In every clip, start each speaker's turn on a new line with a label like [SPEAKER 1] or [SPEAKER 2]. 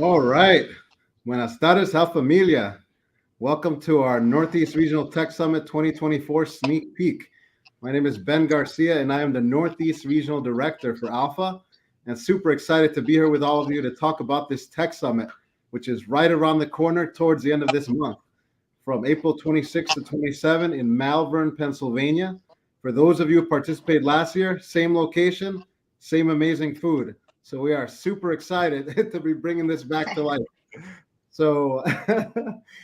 [SPEAKER 1] All right. Buenas tardes, familia. Welcome to our Northeast Regional Tech Summit 2024 sneak peek. My name is Ben Garcia, and I am the Northeast Regional Director for ALPFA, and super excited to be here with all of you to talk about this Tech Summit, which is right around the corner towards the end of this month, from April 26 to 27 in Malvern, Pennsylvania. For those of you who participated last year, same location, same amazing food. So we are super excited to be bringing this back to life. So,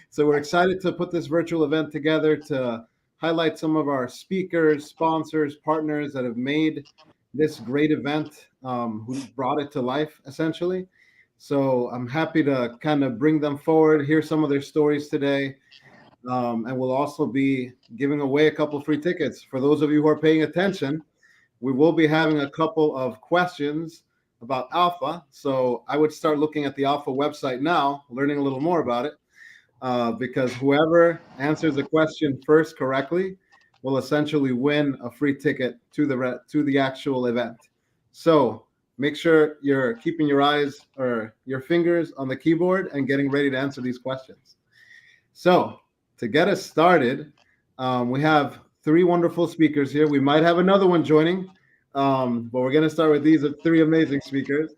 [SPEAKER 1] so we're excited to put this virtual event together to highlight some of our speakers, sponsors, partners that have made this great event, who brought it to life, essentially. So I'm happy to kind of bring them forward, hear some of their stories today. And we'll also be giving away a couple free tickets. For those of you who are paying attention, we will be having a couple of questions about ALPFA. So I would start looking at the ALPFA website now, learning a little more about it, because whoever answers the question first correctly will essentially win a free ticket to the actual event. So make sure you're keeping your eyes or your fingers on the keyboard and getting ready to answer these questions. So to get us started, we have three wonderful speakers here. We might have another one joining, but we're going to start with these three amazing speakers.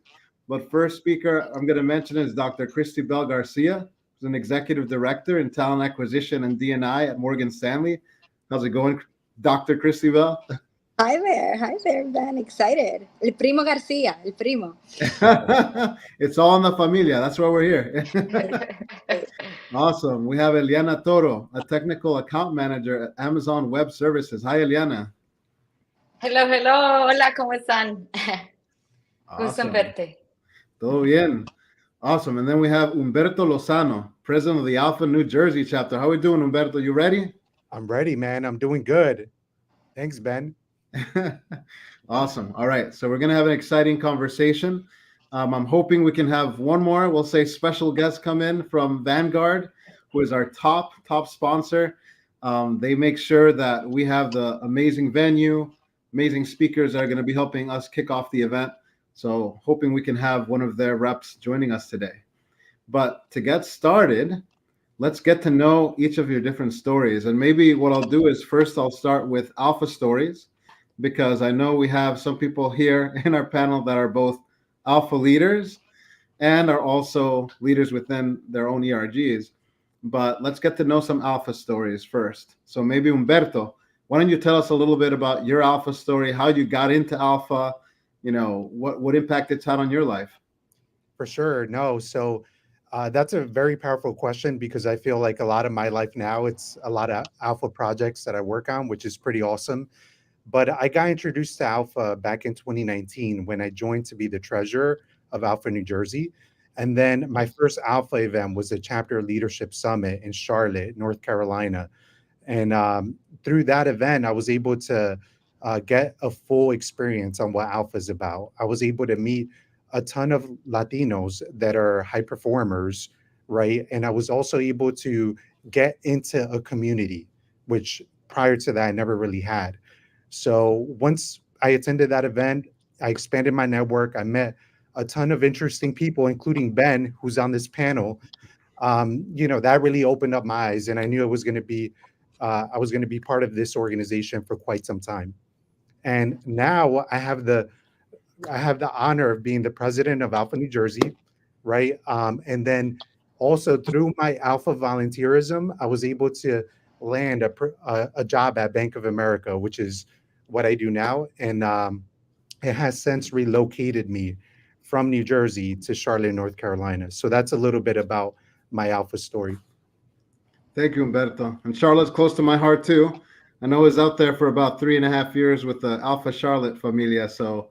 [SPEAKER 1] But first speaker I'm going to mention is Dr. Cristibel Garcia, who's an executive director in talent acquisition and D&I at Morgan Stanley. How's it going, Dr. Cristibel?
[SPEAKER 2] Hi there, Ben. Excited. El primo Garcia, el primo.
[SPEAKER 1] It's all in the familia. That's why we're here. Awesome. We have Eliana Toro, a technical account manager at Amazon Web Services. Hi, Eliana.
[SPEAKER 3] Hello. Hola, ¿cómo están? Gusto
[SPEAKER 1] Awesome.
[SPEAKER 3] en verte.
[SPEAKER 1] Todo bien. Awesome. And then we have Humberto Lozano, president of the ALPFA New Jersey chapter. How are we doing, Humberto? You ready?
[SPEAKER 4] I'm ready, man. I'm doing good. Thanks, Ben.
[SPEAKER 1] Awesome. All right. So we're going to have an exciting conversation. I'm hoping we can have one more, we'll say, special guest come in from Vanguard, who is our top sponsor. They make sure that we have the amazing venue, amazing speakers that are going to be helping us kick off the event. So hoping we can have one of their reps joining us today. But to get started, let's get to know each of your different stories. And maybe what I'll do is first I'll start with ALPFA stories, because I know we have some people here in our panel that are both ALPFA leaders and are also leaders within their own ERGs. But let's get to know some ALPFA stories first. So maybe Humberto, why don't you tell us a little bit about your ALPFA story, how you got into ALPFA, what impact it's had on your life?
[SPEAKER 4] For sure. No. So that's a very powerful question, because I feel like a lot of my life now, it's a lot of ALPFA projects that I work on, which is pretty awesome. But I got introduced to ALPFA back in 2019 when I joined to be the treasurer of ALPFA New Jersey. And then my first ALPFA event was a chapter leadership summit in Charlotte, North Carolina. And through that event, I was able to get a full experience on what ALPFA is about. I was able to meet a ton of Latinos that are high performers, right? And I was also able to get into a community, which prior to that, I never really had. So once I attended that event, I expanded my network. I met a ton of interesting people, including Ben, who's on this panel. That really opened up my eyes, and I knew I was going to be part of this organization for quite some time. And now I have the honor of being the president of ALPFA New Jersey, right? And then also through my ALPFA volunteerism, I was able to land a job at Bank of America, which is what I do now. And it has since relocated me from New Jersey to Charlotte, North Carolina. So that's a little bit about my ALPFA story.
[SPEAKER 1] Thank you, Humberto. And Charlotte's close to my heart too. I know I was out there for about 3.5 years with the ALPFA Charlotte familia. So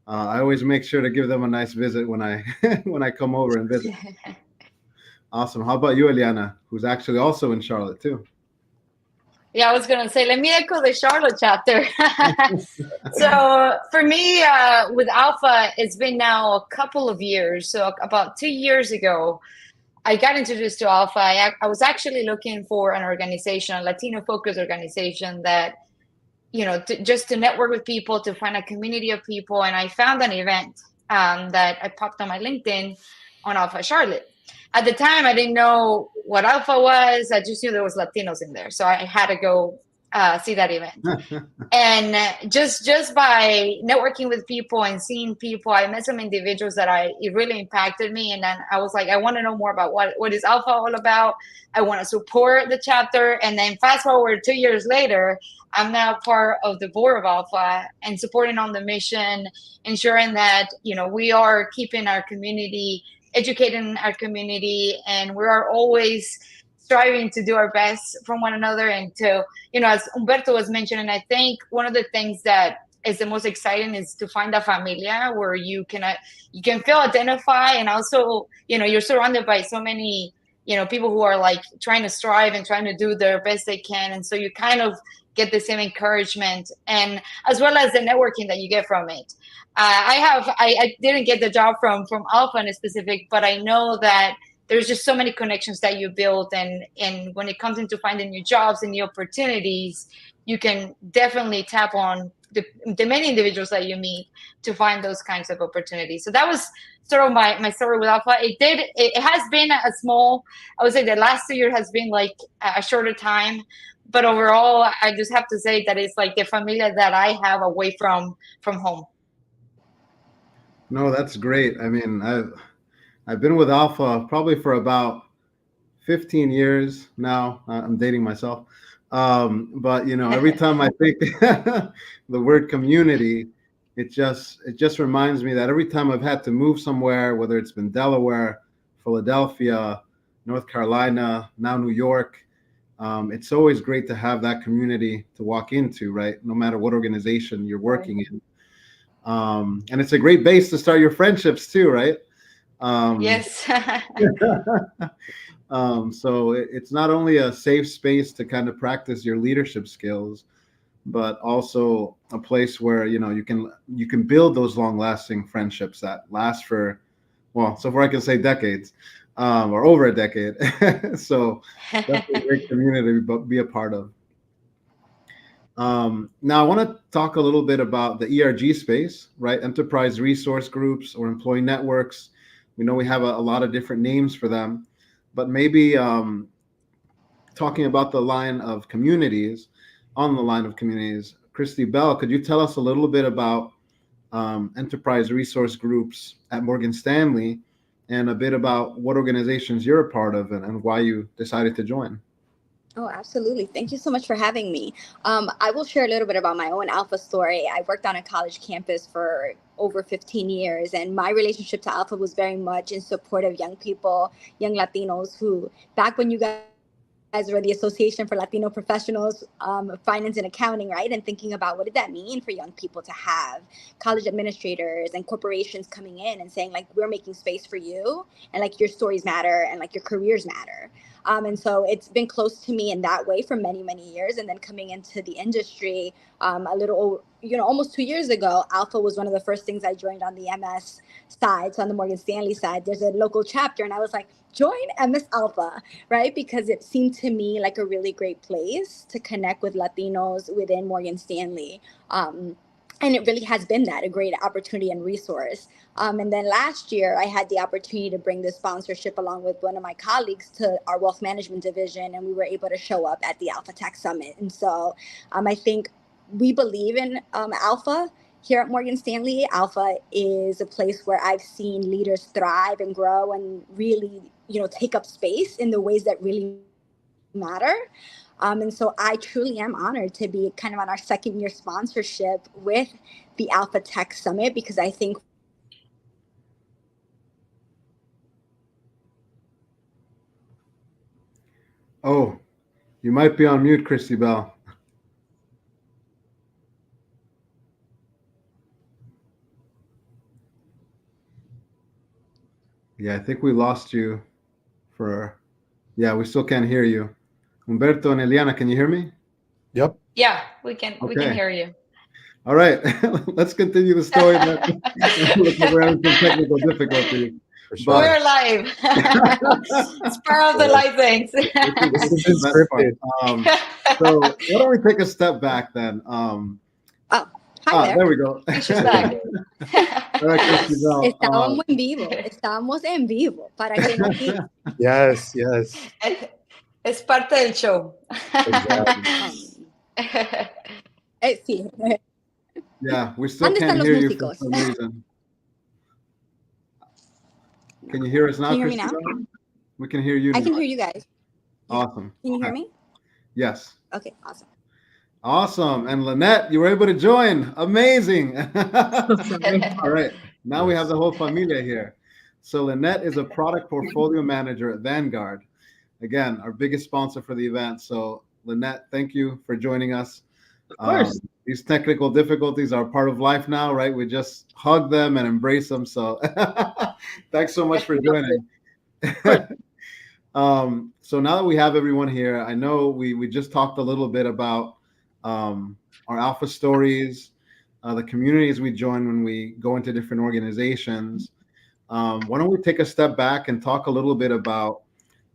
[SPEAKER 1] I always make sure to give them a nice visit when I when I come over and visit. Awesome. How about you, Eliana, who's actually also in Charlotte too?
[SPEAKER 3] Yeah, I was going to say, let me echo the Charlotte chapter. So for me, with ALPFA, it's been now a couple of years. So about 2 years ago, I got introduced to ALPFA. I was actually looking for an organization, a Latino-focused organization that, just to network with people, to find a community of people. And I found an event that I popped on my LinkedIn on Alpha Charlotte. At the time, I didn't know what Alpha was. I just knew there was Latinos in there, so I had to go see that event. And just by networking with people and seeing people, I met some individuals that it really impacted me. And then I was like, I want to know more about what is Alpha all about. I want to support the chapter. And then fast forward 2 years later, I'm now part of the board of Alpha and supporting on the mission, ensuring that, we are keeping our community, educating our community, and we are always striving to do our best from one another. And to, as Humberto was mentioning, I think one of the things that is the most exciting is to find a familia where you can feel identified, and also, you're surrounded by so many, people who are like trying to strive and trying to do their best they can. And so you kind of get the same encouragement, and as well as the networking that you get from it. I didn't get the job from Alpha in specific, but I know that there's just so many connections that you build, and when it comes into finding new jobs and new opportunities, you can definitely tap on the many individuals that you meet to find those kinds of opportunities. So that was sort of my story with Alpha. It has been a small, I would say the last 2 years has been like a shorter time, but overall, I just have to say that it's like the familia that I have away from home.
[SPEAKER 1] No, that's great. I mean, I've been with Alpha probably for about 15 years now. I'm dating myself. But every time I think the word community, it just reminds me that every time I've had to move somewhere, whether it's been Delaware, Philadelphia, North Carolina, now New York, it's always great to have that community to walk into, right? No matter what organization you're working in. And it's a great base to start your friendships too, right?
[SPEAKER 3] Yes.
[SPEAKER 1] So it's not only a safe space to kind of practice your leadership skills, but also a place where you can build those long-lasting friendships that last for, well, so far I can say decades, or over a decade. So that's a great community to be a part of. Now I want to talk a little bit about the ERG space, right? Enterprise resource groups or employee networks. We know we have a lot of different names for them, but maybe talking about the line of communities, Christy Bell, could you tell us a little bit about enterprise resource groups at Morgan Stanley and a bit about what organizations you're a part of and why you decided to join?
[SPEAKER 2] Oh, absolutely. Thank you so much for having me. I will share a little bit about my own Alpha story. I worked on a college campus for over 15 years, and my relationship to Alpha was very much in support of young people, young Latinos who, back when you guys were the Association for Latino Professionals, Finance and Accounting, right? And thinking about what did that mean for young people to have college administrators and corporations coming in and saying, like, we're making space for you, and like your stories matter and like your careers matter. And so it's been close to me in that way for many, many years. And then coming into the industry almost 2 years ago, Alpha was one of the first things I joined on the MS side. So on the Morgan Stanley side, there's a local chapter. And I was like, join MS Alpha, right? Because it seemed to me like a really great place to connect with Latinos within Morgan Stanley. And it really has been a great opportunity and resource. And then last year, I had the opportunity to bring this sponsorship along with one of my colleagues to our wealth management division, and we were able to show up at the Alpha Tech Summit. And so I think we believe in Alpha here at Morgan Stanley. Alpha is a place where I've seen leaders thrive and grow and really, take up space in the ways that really matter. And so I truly am honored to be kind of on our second year sponsorship with the Alpha Tech Summit, because I think
[SPEAKER 1] Oh, you might be on mute, Christy Bell. Yeah, I think we lost you we still can't hear you. Humberto and Eliana, can you hear me?
[SPEAKER 4] Yep.
[SPEAKER 3] Yeah, we can hear you.
[SPEAKER 1] All right, let's continue the story. We're having some technical difficulties.
[SPEAKER 4] For sure.
[SPEAKER 3] We're live. It's part of the live things.
[SPEAKER 4] This is scripted.
[SPEAKER 1] So why don't we take a step back then?
[SPEAKER 2] Hi there.
[SPEAKER 1] There we go.
[SPEAKER 3] She's back.
[SPEAKER 1] All right, Cristina,
[SPEAKER 2] Estábamos en vivo. Estábamos en vivo. Para que no digan.
[SPEAKER 4] Yes, yes.
[SPEAKER 3] Es parte del show.
[SPEAKER 4] Exactly.
[SPEAKER 2] Sí.
[SPEAKER 1] yeah, we still
[SPEAKER 2] ¿Dónde
[SPEAKER 1] can't
[SPEAKER 2] están los
[SPEAKER 1] hear you for
[SPEAKER 2] músicos?
[SPEAKER 1] some reason. Can you hear us now,
[SPEAKER 2] Can you hear me
[SPEAKER 1] Cristina?
[SPEAKER 2] now?
[SPEAKER 1] We can hear you
[SPEAKER 2] I
[SPEAKER 1] now.
[SPEAKER 2] can hear you guys.
[SPEAKER 1] Awesome.
[SPEAKER 2] Can you hear
[SPEAKER 1] Okay.
[SPEAKER 2] me?
[SPEAKER 1] Yes.
[SPEAKER 2] Okay, awesome.
[SPEAKER 1] Awesome. And Lynette, you were able to join. Amazing. All right. Now we have the whole familia here. So Lynette is a product portfolio manager at Vanguard. Again, our biggest sponsor for the event. So Lynette, thank you for joining us.
[SPEAKER 5] Of course.
[SPEAKER 1] These technical difficulties are part of life now, right? We just hug them and embrace them. So thanks so much for joining. So now that we have everyone here, I know we just talked a little bit about our alpha stories, the communities we join when we go into different organizations. Why don't we take a step back and talk a little bit about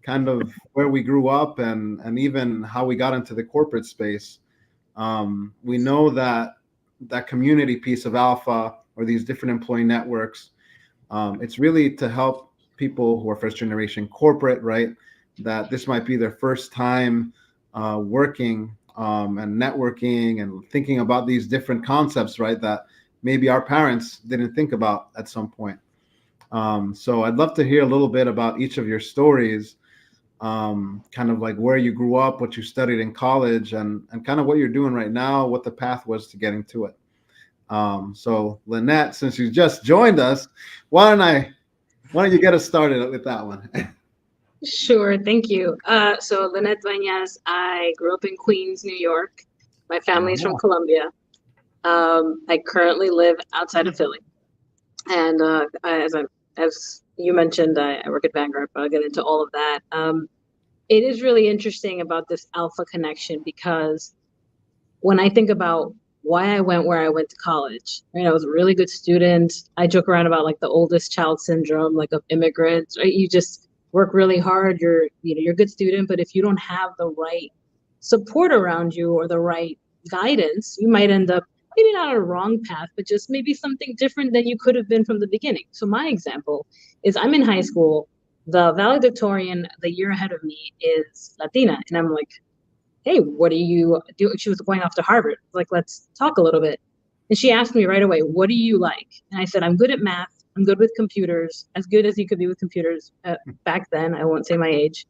[SPEAKER 1] kind of where we grew up and even how we got into the corporate space. We know that community piece of alpha or these different employee networks, it's really to help people who are first generation corporate, right? That this might be their first time working and networking and thinking about these different concepts, right? That maybe our parents didn't think about at some point. So I'd love to hear a little bit about each of your stories, kind of like where you grew up, what you studied in college, and kind of what you're doing right now, what the path was to getting to it. So Lynette, since you just joined us, why don't you get us started with that one?
[SPEAKER 5] Sure, thank you. So Lynette Dueñas, I grew up in Queens, New York. My family's from Colombia. I currently live outside of Philly. And as you mentioned, I work at Vanguard, but I'll get into all of that. It is really interesting about this alpha connection because when I think about why I went where I went to college, right? I was a really good student. I joke around about like the oldest child syndrome, like of immigrants, right? You just work really hard. You're a good student, but if you don't have the right support around you or the right guidance, you might end up maybe not on a wrong path, but just maybe something different than you could have been from the beginning. So my example is I'm in high school. The valedictorian the year ahead of me is Latina. And I'm like, hey, what do you do? She was going off to Harvard. Like, let's talk a little bit. And she asked me right away, what do you like? And I said, I'm good at math. I'm good with computers, as good as you could be with computers back then. I won't say my age.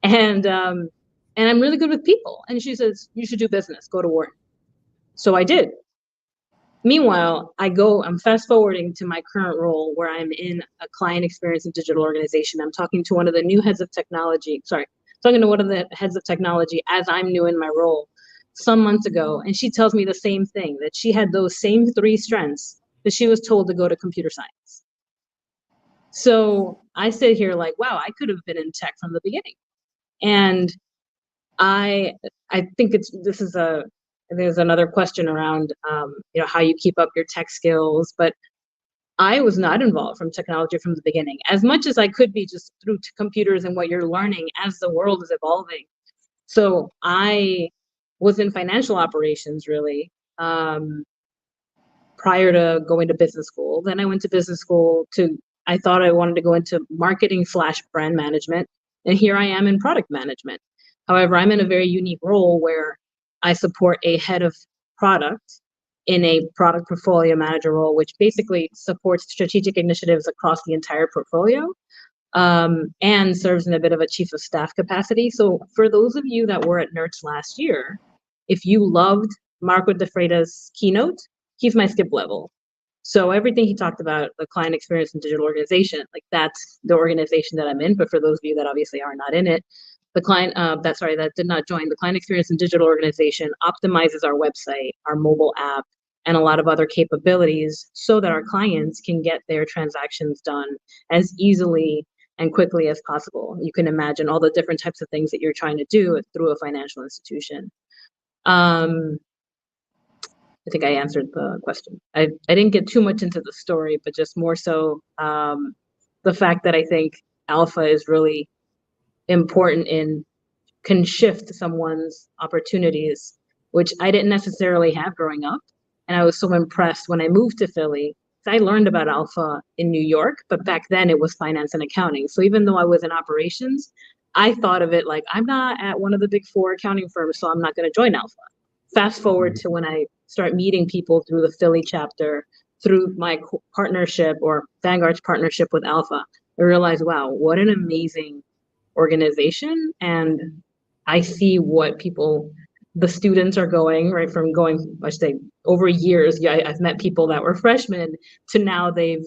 [SPEAKER 5] And I'm really good with people. And she says, you should do business, go to Wharton. So I did. Meanwhile, I'm fast forwarding to my current role where I'm in a client experience and digital organization. I'm talking to one of the new heads of technology. Talking to one of the heads of technology as I'm new in my role some months ago. And she tells me the same thing, that she had those same 3 strengths, but she was told to go to computer science. So I sit here like, wow, I could have been in tech from the beginning. And I think there's another question around, how you keep up your tech skills, but I was not involved from technology from the beginning, as much as I could be just through computers and what you're learning as the world is evolving. So I was in financial operations really prior to going to business school. Then I went to business school I thought I wanted to go into marketing / brand management. And here I am in product management. However, I'm in a very unique role where I support a head of product in a product portfolio manager role, which basically supports strategic initiatives across the entire portfolio, and serves in a bit of a chief of staff capacity. So for those of you that were at NERTS last year, if you loved Marco De Freitas' keynote, he's my skip level. So everything he talked about, the client experience and digital organization, like that's the organization that I'm in. But for those of you that obviously are not in it, that did not join, the client experience and digital organization optimizes our website, our mobile app, and a lot of other capabilities so that our clients can get their transactions done as easily and quickly as possible. You can imagine all the different types of things that you're trying to do through a financial institution. I think I answered the question. I didn't get too much into the story, but just more so the fact that I think alpha is really important can shift someone's opportunities, which I didn't necessarily have growing up. And I was so impressed when I moved to Philly. I learned about Alpha in New York, but back then it was finance and accounting. So even though I was in operations, I thought of it like, I'm not at one of the big 4 accounting firms, so I'm not going to join Alpha. Fast forward to when I start meeting people through the Philly chapter, through my partnership or Vanguard's partnership with Alpha, I realized, wow, what an amazing organization. And I see what the students are going, right, from going, I should say, over years. Yeah, I've met people that were freshmen to now they've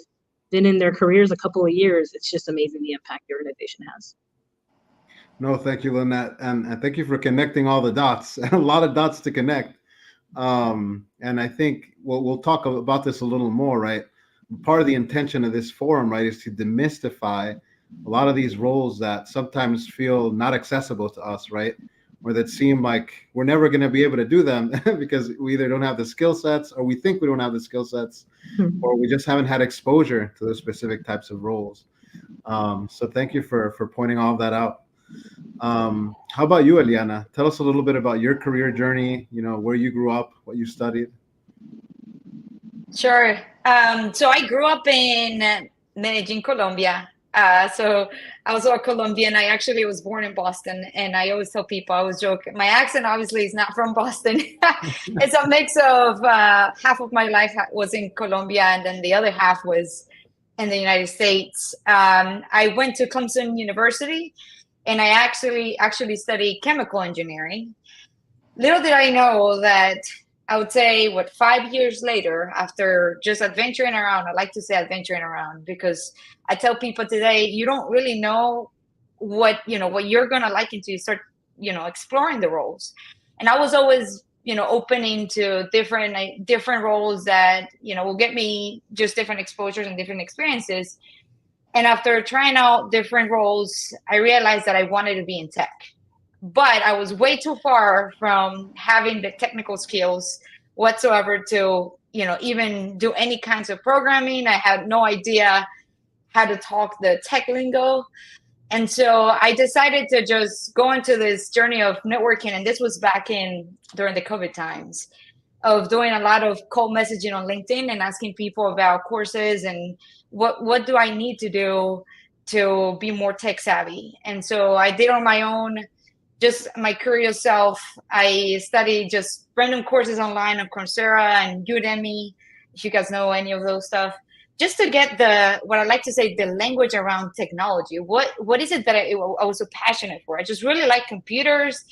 [SPEAKER 5] been in their careers a couple of years. It's just amazing the impact the organization has.
[SPEAKER 1] No, thank you, Lynette, and thank you for connecting all the dots. A lot of dots to connect. And I think we'll talk about this a little more, right? Part of the intention of this forum, right, is to demystify a lot of these roles that sometimes feel not accessible to us, right? Or that seem like we're never going to be able to do them because we either don't have the skill sets, or we think we don't have the skill sets, or we just haven't had exposure to those specific types of roles. So thank you for pointing all of that out. How about you, Eliana? Tell us a little bit about your career journey, where you grew up, what you studied.
[SPEAKER 3] Sure. So I grew up in Medellin, Colombia. So I was a Colombian. I actually was born in Boston, and I always tell people, I was joking. My accent obviously is not from Boston. It's a mix of half of my life was in Colombia, and then the other half was in the United States. I went to Clemson University, and I actually studied chemical engineering. Little did I know that I would say 5 years later, after just adventuring around, I like to say adventuring around, because I tell people today, you don't really know what you're going to like until you start, exploring the roles. And I was always, opening to different roles that, will get me just different exposures and different experiences. And after trying out different roles, I realized that I wanted to be in tech. But I was way too far from having the technical skills whatsoever to, even do any kinds of programming. I had no idea how to talk the tech lingo. And so I decided to just go into this journey of networking. And this was back during the COVID times, of doing a lot of cold messaging on LinkedIn and asking people about courses and what do I need to do to be more tech savvy. And so I did on my own, just my curious self. I studied just random courses online on Coursera and Udemy, if you guys know any of those stuff, just to get what I like to say, the language around technology. What is it that I was so passionate for? I just really like computers.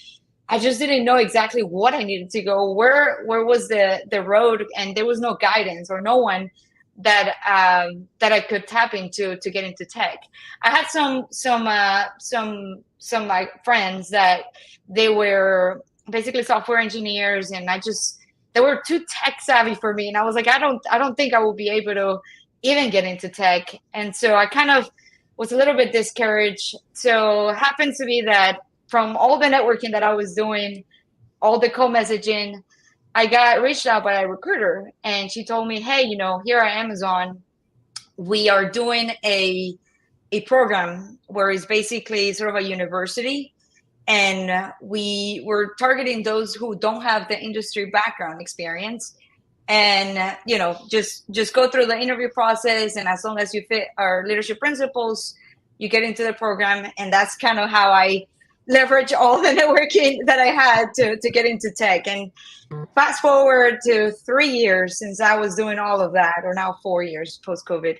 [SPEAKER 3] I just didn't know exactly what I needed to go. Where was the road? And there was no guidance or no one that I could tap into to get into tech. I had some like friends that they were basically software engineers, and they were too tech savvy for me. And I was like, I don't think I will be able to even get into tech. And so I kind of was a little bit discouraged. So it happens to be that from all the networking that I was doing, all the co-messaging, I got reached out by a recruiter, and she told me, hey, here at Amazon, we are doing a program where it's basically sort of a university, and we were targeting those who don't have the industry background experience, and just go through the interview process, and as long as you fit our leadership principles, you get into the program. And that's kind of how I leverage all the networking that I had to get into tech. And fast forward to 3 years since I was doing all of that, or now 4 years post-COVID.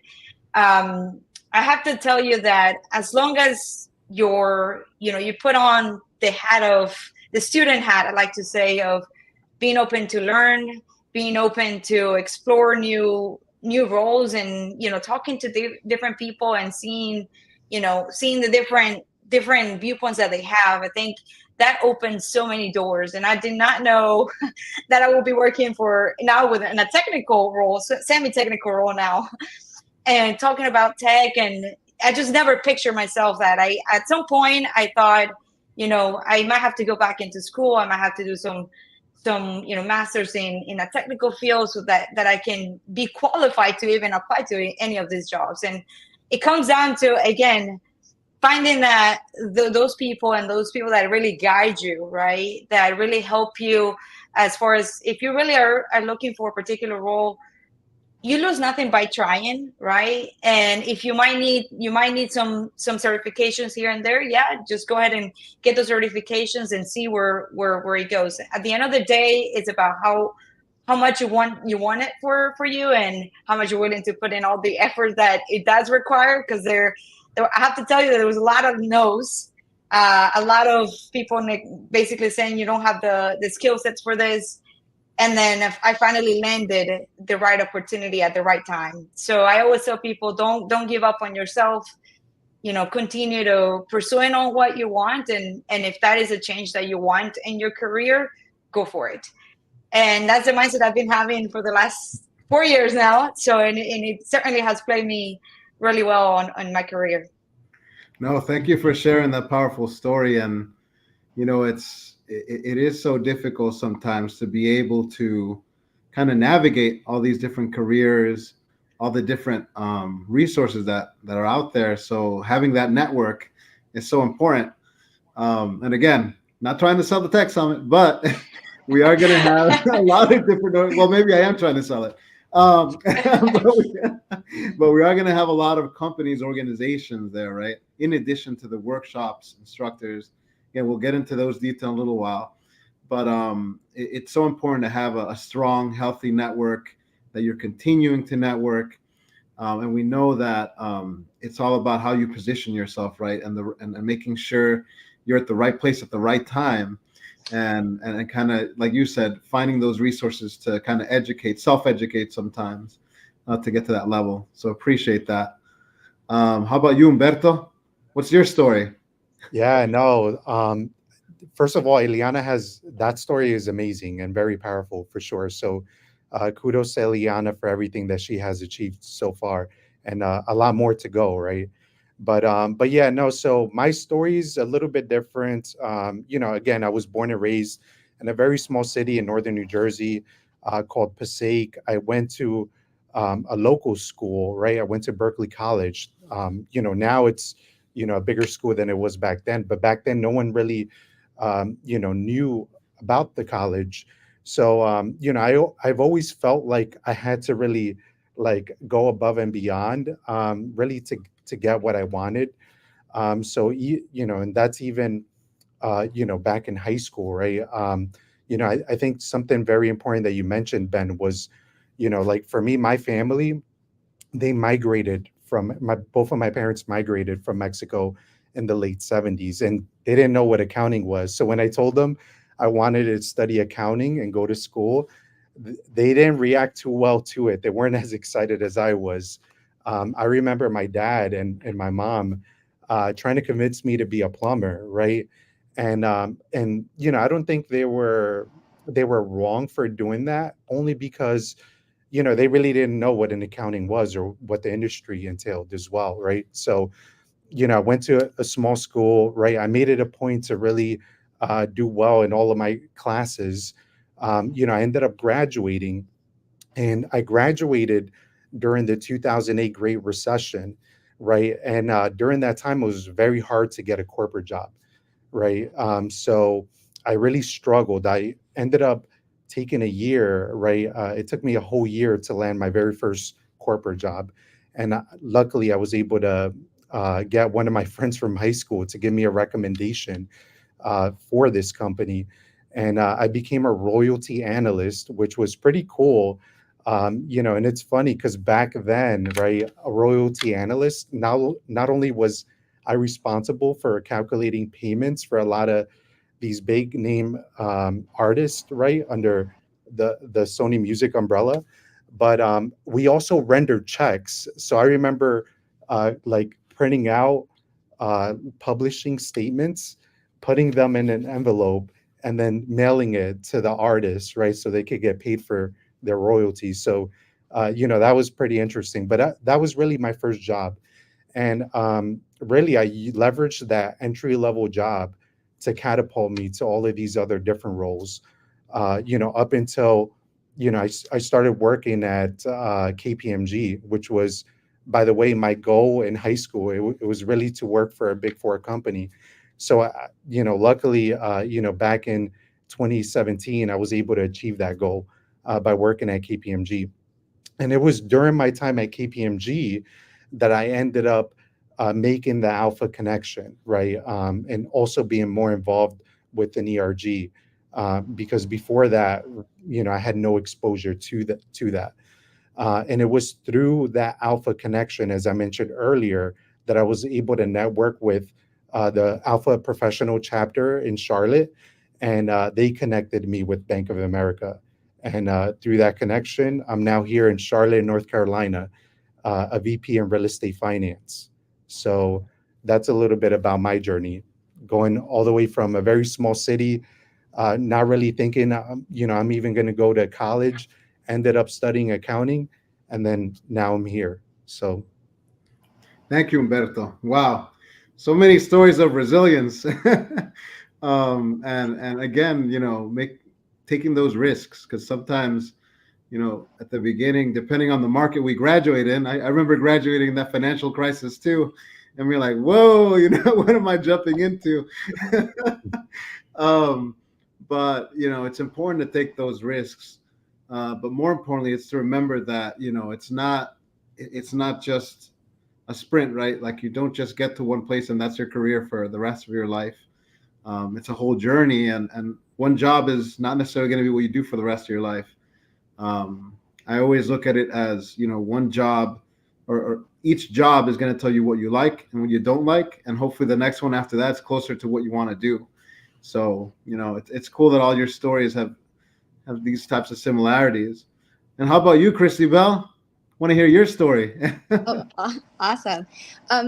[SPEAKER 3] I have to tell you that as long as you put on the hat of the student hat, I like to say, of being open to learn, being open to explore new roles, and, talking to different people and seeing the different viewpoints that they have. I think that opens so many doors. And I did not know that I will be working now in a technical role, semi-technical role now, and talking about tech. And I just never pictured myself that. At some point I thought, I might have to go back into school. I might have to do some masters in a technical field, so that I can be qualified to even apply to any of these jobs. And it comes down to, again, finding those people that really guide you, right? That really help you as far as if you really are looking for a particular role, you lose nothing by trying, right? And if you might need some certifications here and there, yeah, just go ahead and get those certifications and see where it goes. At the end of the day, it's about how much you want it for you, and how much you're willing to put in all the effort that it does require. Because I have to tell you that there was a lot of no's, a lot of people basically saying you don't have the skill sets for this. And then I finally landed the right opportunity at the right time. So I always tell people, don't give up on yourself. Continue to pursuing on what you want, and if that is a change that you want in your career, go for it. And that's the mindset I've been having for the last 4 years now. So and it certainly has played me really well on my career.
[SPEAKER 1] No, thank you for sharing that powerful story. And it is so difficult sometimes to be able to kind of navigate all these different careers, all the different resources that are out there. So having that network is so important. And again, not trying to sell the Tech Summit, but we are going to have a lot of different. Well, maybe I am trying to sell it. But we are going to have a lot of companies, organizations there, right? In addition to the workshops, instructors. Again, we'll get into those details in a little while. But it's so important to have a strong, healthy network, that you're continuing to network. And we know that it's all about how you position yourself, right? And making sure you're at the right place at the right time. And kind of, like you said, finding those resources to kind of self-educate sometimes to get to that level. So appreciate that. How about you, Humberto? What's your story?
[SPEAKER 4] Yeah, no. First of all, Eliana that story is amazing and very powerful for sure. So kudos to Eliana for everything that she has achieved so far, and a lot more to go, right? But yeah, no. So my story is a little bit different. Again, I was born and raised in a very small city in northern New Jersey called Passaic. I went to a local school, right? I went to Berkeley College. Now it's a bigger school than it was back then. But back then, no one really knew about the college. So I've always felt like I had to really like go above and beyond, really to get what I wanted. And that's even back in high school, right? I think something very important that you mentioned, Ben, was like for me, my family, they migrated both of my parents migrated from Mexico in the late 70s, and they didn't know what accounting was. So when I told them I wanted to study accounting and go to school, they didn't react too well to it. They weren't as excited as I was. I remember my dad and my mom trying to convince me to be a plumber, right? And I don't think they were wrong for doing that, only because they really didn't know what an accounting was or what the industry entailed as well, right? So I went to a small school, right? I made it a point to really do well in all of my classes. I ended up graduating, and I graduated during the 2008 Great Recession, right? And during that time, it was very hard to get a corporate job, right? So I really struggled. I ended up taking a year, right? It took me a whole year to land my very first corporate job. And luckily, I was able to get one of my friends from high school to give me a recommendation for this company. And I became a royalty analyst, which was pretty cool. And it's funny because back then, right, a royalty analyst, not only was I responsible for calculating payments for a lot of these big name artists, right, under the Sony Music umbrella, but we also rendered checks. So I remember like printing out publishing statements, putting them in an envelope, and then mailing it to the artists, right, so they could get paid for their royalties. So that was pretty interesting. But that was really my first job. And really, I leveraged that entry level job to catapult me to all of these other different roles, up until, I started working at KPMG, which was, by the way, my goal in high school. It was really to work for a Big Four company. So, luckily, back in 2017, I was able to achieve that goal by working at KPMG. And it was during my time at KPMG that I ended up making the Alpha connection, right? And also being more involved with an ERG, because before that, I had no exposure to that. And it was through that Alpha connection, as I mentioned earlier, that I was able to network with the Alpha professional chapter in Charlotte, and they connected me with Bank of America. And through that connection, I'm now here in Charlotte, North Carolina, a VP in real estate finance. So that's a little bit about my journey, going all the way from a very small city, not really thinking, I'm even going to go to college, ended up studying accounting, and then now I'm here. So.
[SPEAKER 1] Thank you, Humberto. Wow. So many stories of resilience. And again, taking those risks, because sometimes, at the beginning, depending on the market we graduate in, I remember graduating in that financial crisis too. And we're like, whoa, what am I jumping into? But, it's important to take those risks. But more importantly, it's to remember that, it's not just a sprint, right? Like, you don't just get to one place and that's your career for the rest of your life. It's a whole journey, and one job is not necessarily going to be what you do for the rest of your life. I always look at it as, one job or each job is going to tell you what you like and what you don't like. And hopefully the next one after that's closer to what you want to do. So, it's cool that all your stories have these types of similarities. And how about you, Christy Bell? Want to hear your story?
[SPEAKER 2] Awesome.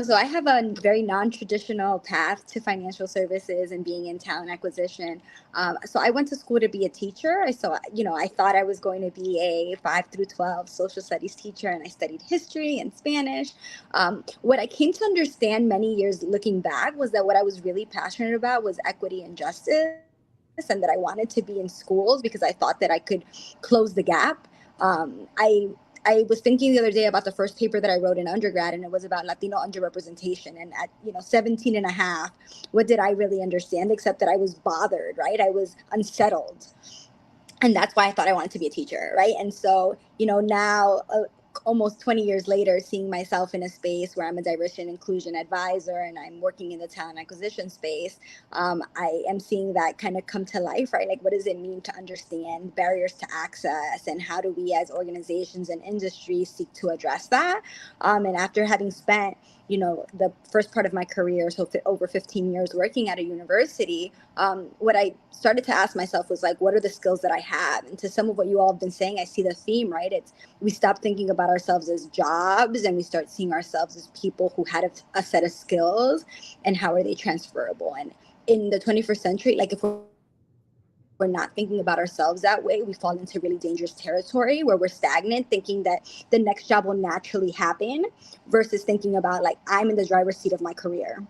[SPEAKER 2] So I have a very non-traditional path to financial services and being in talent acquisition. So I went to school to be a teacher. I thought I was going to be a 5 through 12 social studies teacher, and I studied history and Spanish. What I came to understand many years looking back was that what I was really passionate about was equity and justice, and that I wanted to be in schools because I thought that I could close the gap. I was thinking the other day about the first paper that I wrote in undergrad, and it was about Latino underrepresentation. And at 17 and a half, what did I really understand except that I was bothered, right? I was unsettled. And that's why I thought I wanted to be a teacher, right? And so, now almost 20 years later, seeing myself in a space where I'm a diversity and inclusion advisor and I'm working in the talent acquisition space, I am seeing that kind of come to life, right? Like, what does it mean to understand barriers to access, and how do we as organizations and industries seek to address that? And after having spent the first part of my career, so over 15 years working at a university, what I started to ask myself was like, what are the skills that I have? And to some of what you all have been saying, I see the theme, right? We stop thinking about ourselves as jobs, and we start seeing ourselves as people who had a set of skills, and how are they transferable? And in the 21st century, like, if we're not thinking about ourselves that way, we fall into really dangerous territory where we're stagnant, thinking that the next job will naturally happen, versus thinking about, like, I'm in the driver's seat of my career.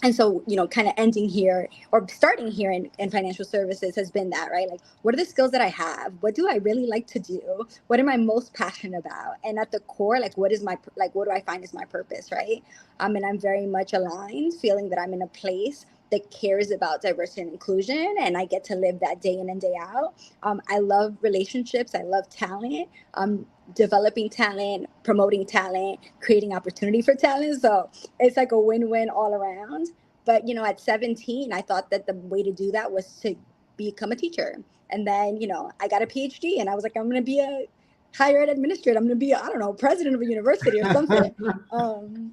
[SPEAKER 2] And so, kind of ending here or starting here in financial services has been that, right? Like, what are the skills that I have? What do I really like to do? What am I most passionate about? And at the core, like, what do I find is my purpose, right? And I'm very much aligned, feeling that I'm in a place that cares about diversity and inclusion, and I get to live that day in and day out. I love relationships. I love talent. Developing talent, promoting talent, creating opportunity for talent. So it's like a win-win all around. But, at 17, I thought that the way to do that was to become a teacher. And then, I got a PhD, and I was like, I'm going to be a higher ed administrator. I'm going to be, president of a university or something.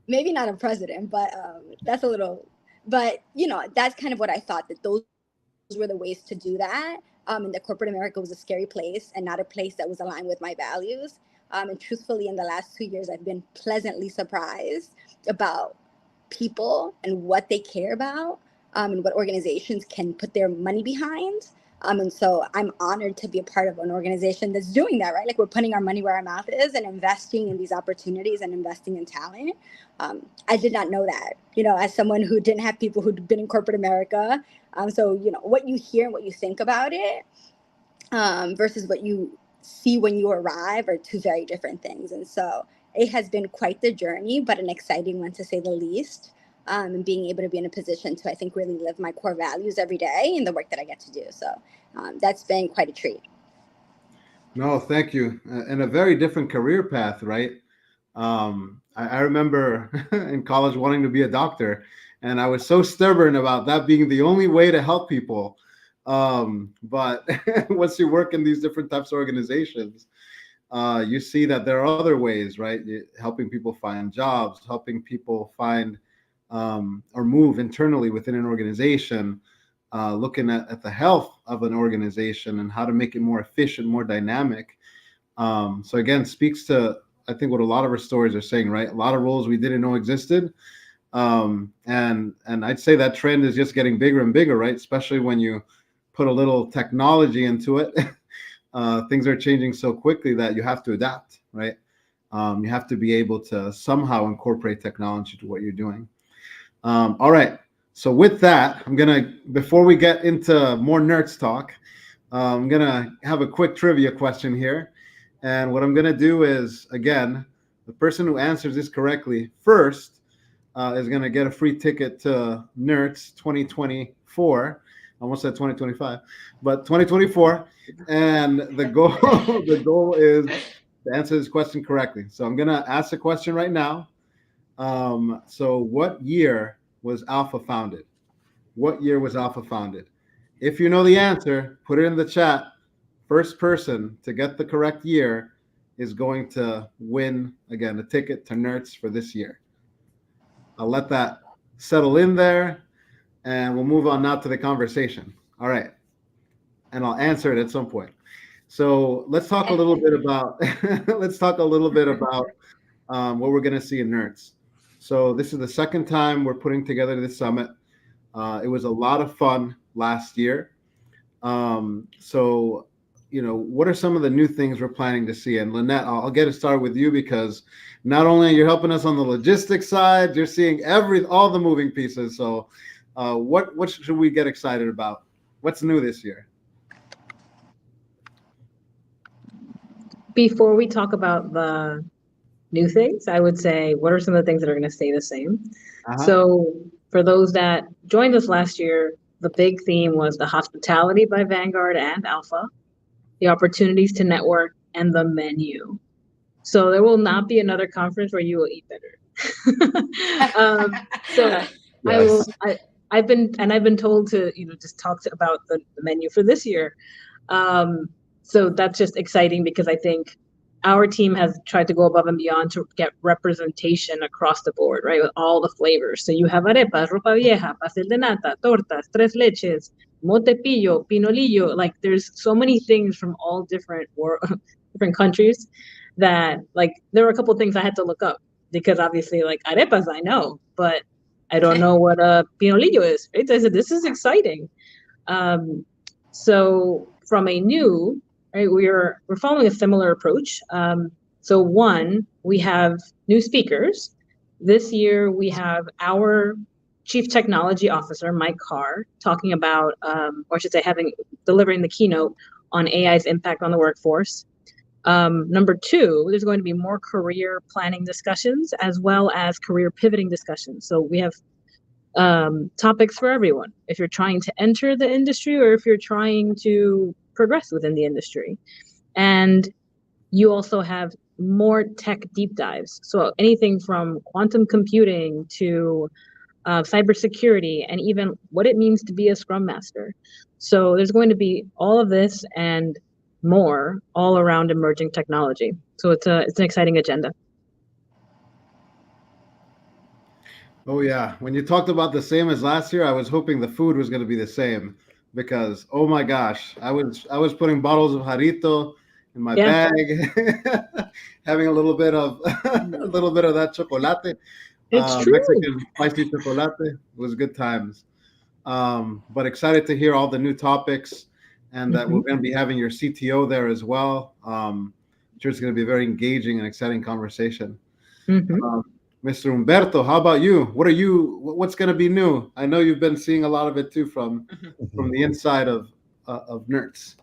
[SPEAKER 2] Maybe not a president, but that's a little, but, that's kind of what I thought, that those were the ways to do that. And that corporate America was a scary place and not a place that was aligned with my values. And truthfully, in the last 2 years, I've been pleasantly surprised about people and what they care about, and what organizations can put their money behind. And so I'm honored to be a part of an organization that's doing that, right? Like, we're putting our money where our mouth is and investing in these opportunities and investing in talent. I did not know that, as someone who didn't have people who'd been in corporate America. So, what you hear and what you think about it, versus what you see when you arrive, are two very different things. And so it has been quite the journey, but an exciting one to say the least. and being able to be in a position to, I think, really live my core values every day in the work that I get to do. So that's been quite a treat.
[SPEAKER 1] No, thank you. And a very different career path, right? I remember in college wanting to be a doctor, and I was so stubborn about that being the only way to help people. But once you work in these different types of organizations, you see that there are other ways, right? Helping people find jobs, helping people find or move internally within an organization, looking at the health of an organization and how to make it more efficient, more dynamic. So again, speaks to, I think, what a lot of our stories are saying, right? A lot of roles we didn't know existed. And I'd say that trend is just getting bigger and bigger, right? Especially when you put a little technology into it. Things are changing so quickly that you have to adapt, right? You have to be able to somehow incorporate technology to what you're doing. All right. So with that, before we get into more NERTS talk, I'm gonna have a quick trivia question here. And what I'm gonna do is, again, the person who answers this correctly first is gonna get a free ticket to NERTS 2024. Almost said 2025, but 2024. And the goal is to answer this question correctly. So I'm gonna ask the question right now. So what year was ALPFA founded? What year was ALPFA founded? If you know the answer, put it in the chat. First person to get the correct year is going to win, again, a ticket to NERTS for this year. I'll let that settle in there, and we'll move on now to the conversation. All right. And I'll answer it at some point. So let's talk a little bit about what we're going to see in NERTS. So this is the second time we're putting together this summit. It was a lot of fun last year. So, what are some of the new things we're planning to see? And Lynette, I'll get it started with you, because not only are you helping us on the logistics side, you're seeing all the moving pieces. So what should we get excited about? What's new this year?
[SPEAKER 5] Before we talk about the new things, I would say, what are some of the things that are going to stay the same? So for those that joined us last year, the big theme was the hospitality by Vanguard and ALPFA, the opportunities to network, and the menu. So there will not be another conference where you will eat better.
[SPEAKER 4] Yes.
[SPEAKER 5] I've been told to just talk about the menu for this year. So that's just exciting, because I think our team has tried to go above and beyond to get representation across the board, right? With all the flavors. So you have arepas, ropa vieja, pastel de nata, tortas, tres leches, motepillo, pinolillo. Like, there's so many things from all different countries that, like, there were a couple of things I had to look up, because obviously, like, arepas I know, but I don't know what a pinolillo is, right? I said, this is exciting. So from a new, right, we're following a similar approach. So one, we have new speakers. This year we have our Chief Technology Officer, Mike Carr, talking about, or I should say, delivering the keynote on AI's impact on the workforce. Number two, there's going to be more career planning discussions as well as career pivoting discussions. So we have topics for everyone, if you're trying to enter the industry or if you're trying to progress within the industry. And you also have more tech deep dives. So anything from quantum computing to cybersecurity, and even what it means to be a Scrum Master. So there's going to be all of this and more all around emerging technology. So it's an exciting agenda.
[SPEAKER 1] Oh yeah, when you talked about the same as last year, I was hoping the food was going to be the same, because oh my gosh, I was putting bottles of Jarrito in my bag, having a little bit of that chocolate.
[SPEAKER 5] It's true.
[SPEAKER 1] Mexican spicy chocolate. It was good times. But excited to hear all the new topics, and that we're going to be having your CTO there as well. I'm sure it's going to be a very engaging and exciting conversation. Mr. Humberto, how about you? What's going to be new? I know you've been seeing a lot of it too from the inside of NERTS.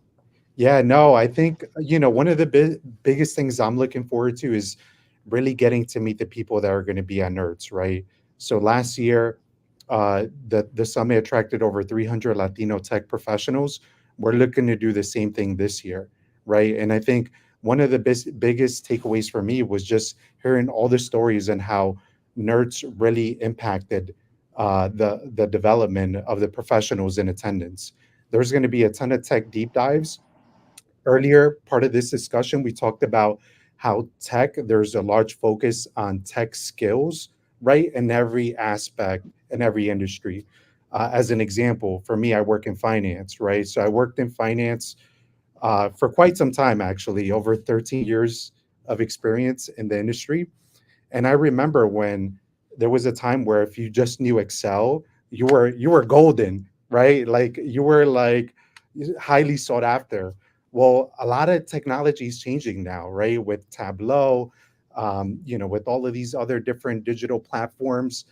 [SPEAKER 4] Yeah, no, I think, one of the biggest things I'm looking forward to is really getting to meet the people that are going to be on NERTS, right? So last year, the summit attracted over 300 Latino tech professionals. We're looking to do the same thing this year, right? And I think one of the biggest takeaways for me was just hearing all the stories and how NERTS really impacted the development of the professionals in attendance. There's going to be a ton of tech deep dives. Earlier part of this discussion, we talked about how there's a large focus on tech skills, right? In every aspect, in every industry. As an example, for me, I work in finance, right? So I worked in finance for quite some time, actually, over 13 years of experience in the industry. And I remember when there was a time where if you just knew Excel, you were golden, right? Like you were like highly sought after. Well, a lot of technology is changing now, right? With Tableau, with all of these other different digital platforms.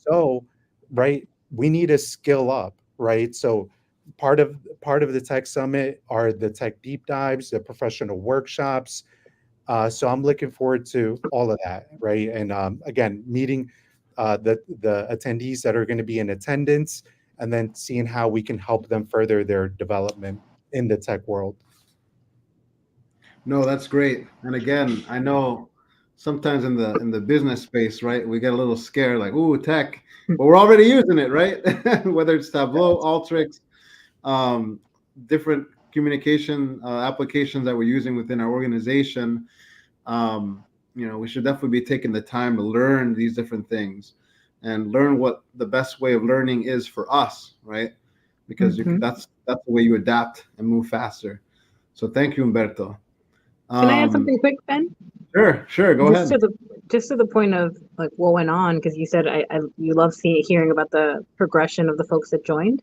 [SPEAKER 4] So, right, we need to skill up, right? So part of the tech summit are the tech deep dives, the professional workshops. So I'm looking forward to all of that, right? And again, meeting the attendees that are going to be in attendance, and then seeing how we can help them further their development in the tech world.
[SPEAKER 1] No, that's great. And again, I know sometimes in the business space, right, we get a little scared, like, ooh, tech, but we're already using it, right? Whether it's Tableau, Alteryx, um, different communication applications that we're using within our organization. We should definitely be taking the time to learn these different things and learn what the best way of learning is for us, right? Because that's the way you adapt and move faster. So thank you, Humberto.
[SPEAKER 5] Can I add something quick, Ben?
[SPEAKER 1] Sure, go ahead.
[SPEAKER 5] Just to the point of like what went on, because you said you love hearing about the progression of the folks that joined.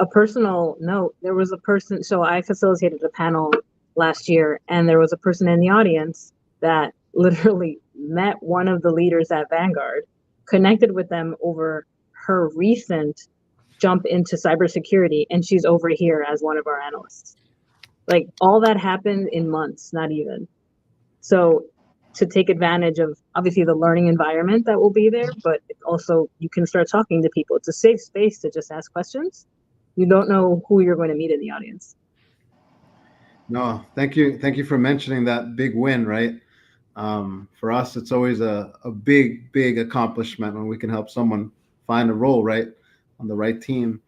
[SPEAKER 5] A personal note, there was a person, so I facilitated a panel last year, and there was a person in the audience that literally met one of the leaders at Vanguard, connected with them over her recent jump into cybersecurity, and she's over here as one of our analysts. Like all that happened in months, not even. So to take advantage of obviously the learning environment that will be there, but also you can start talking to people. It's a safe space to just ask questions. You don't know who you're going to meet in the audience.
[SPEAKER 1] No, thank you for mentioning that big win, right? For us, it's always a big accomplishment when we can help someone find a role, right, on the right team.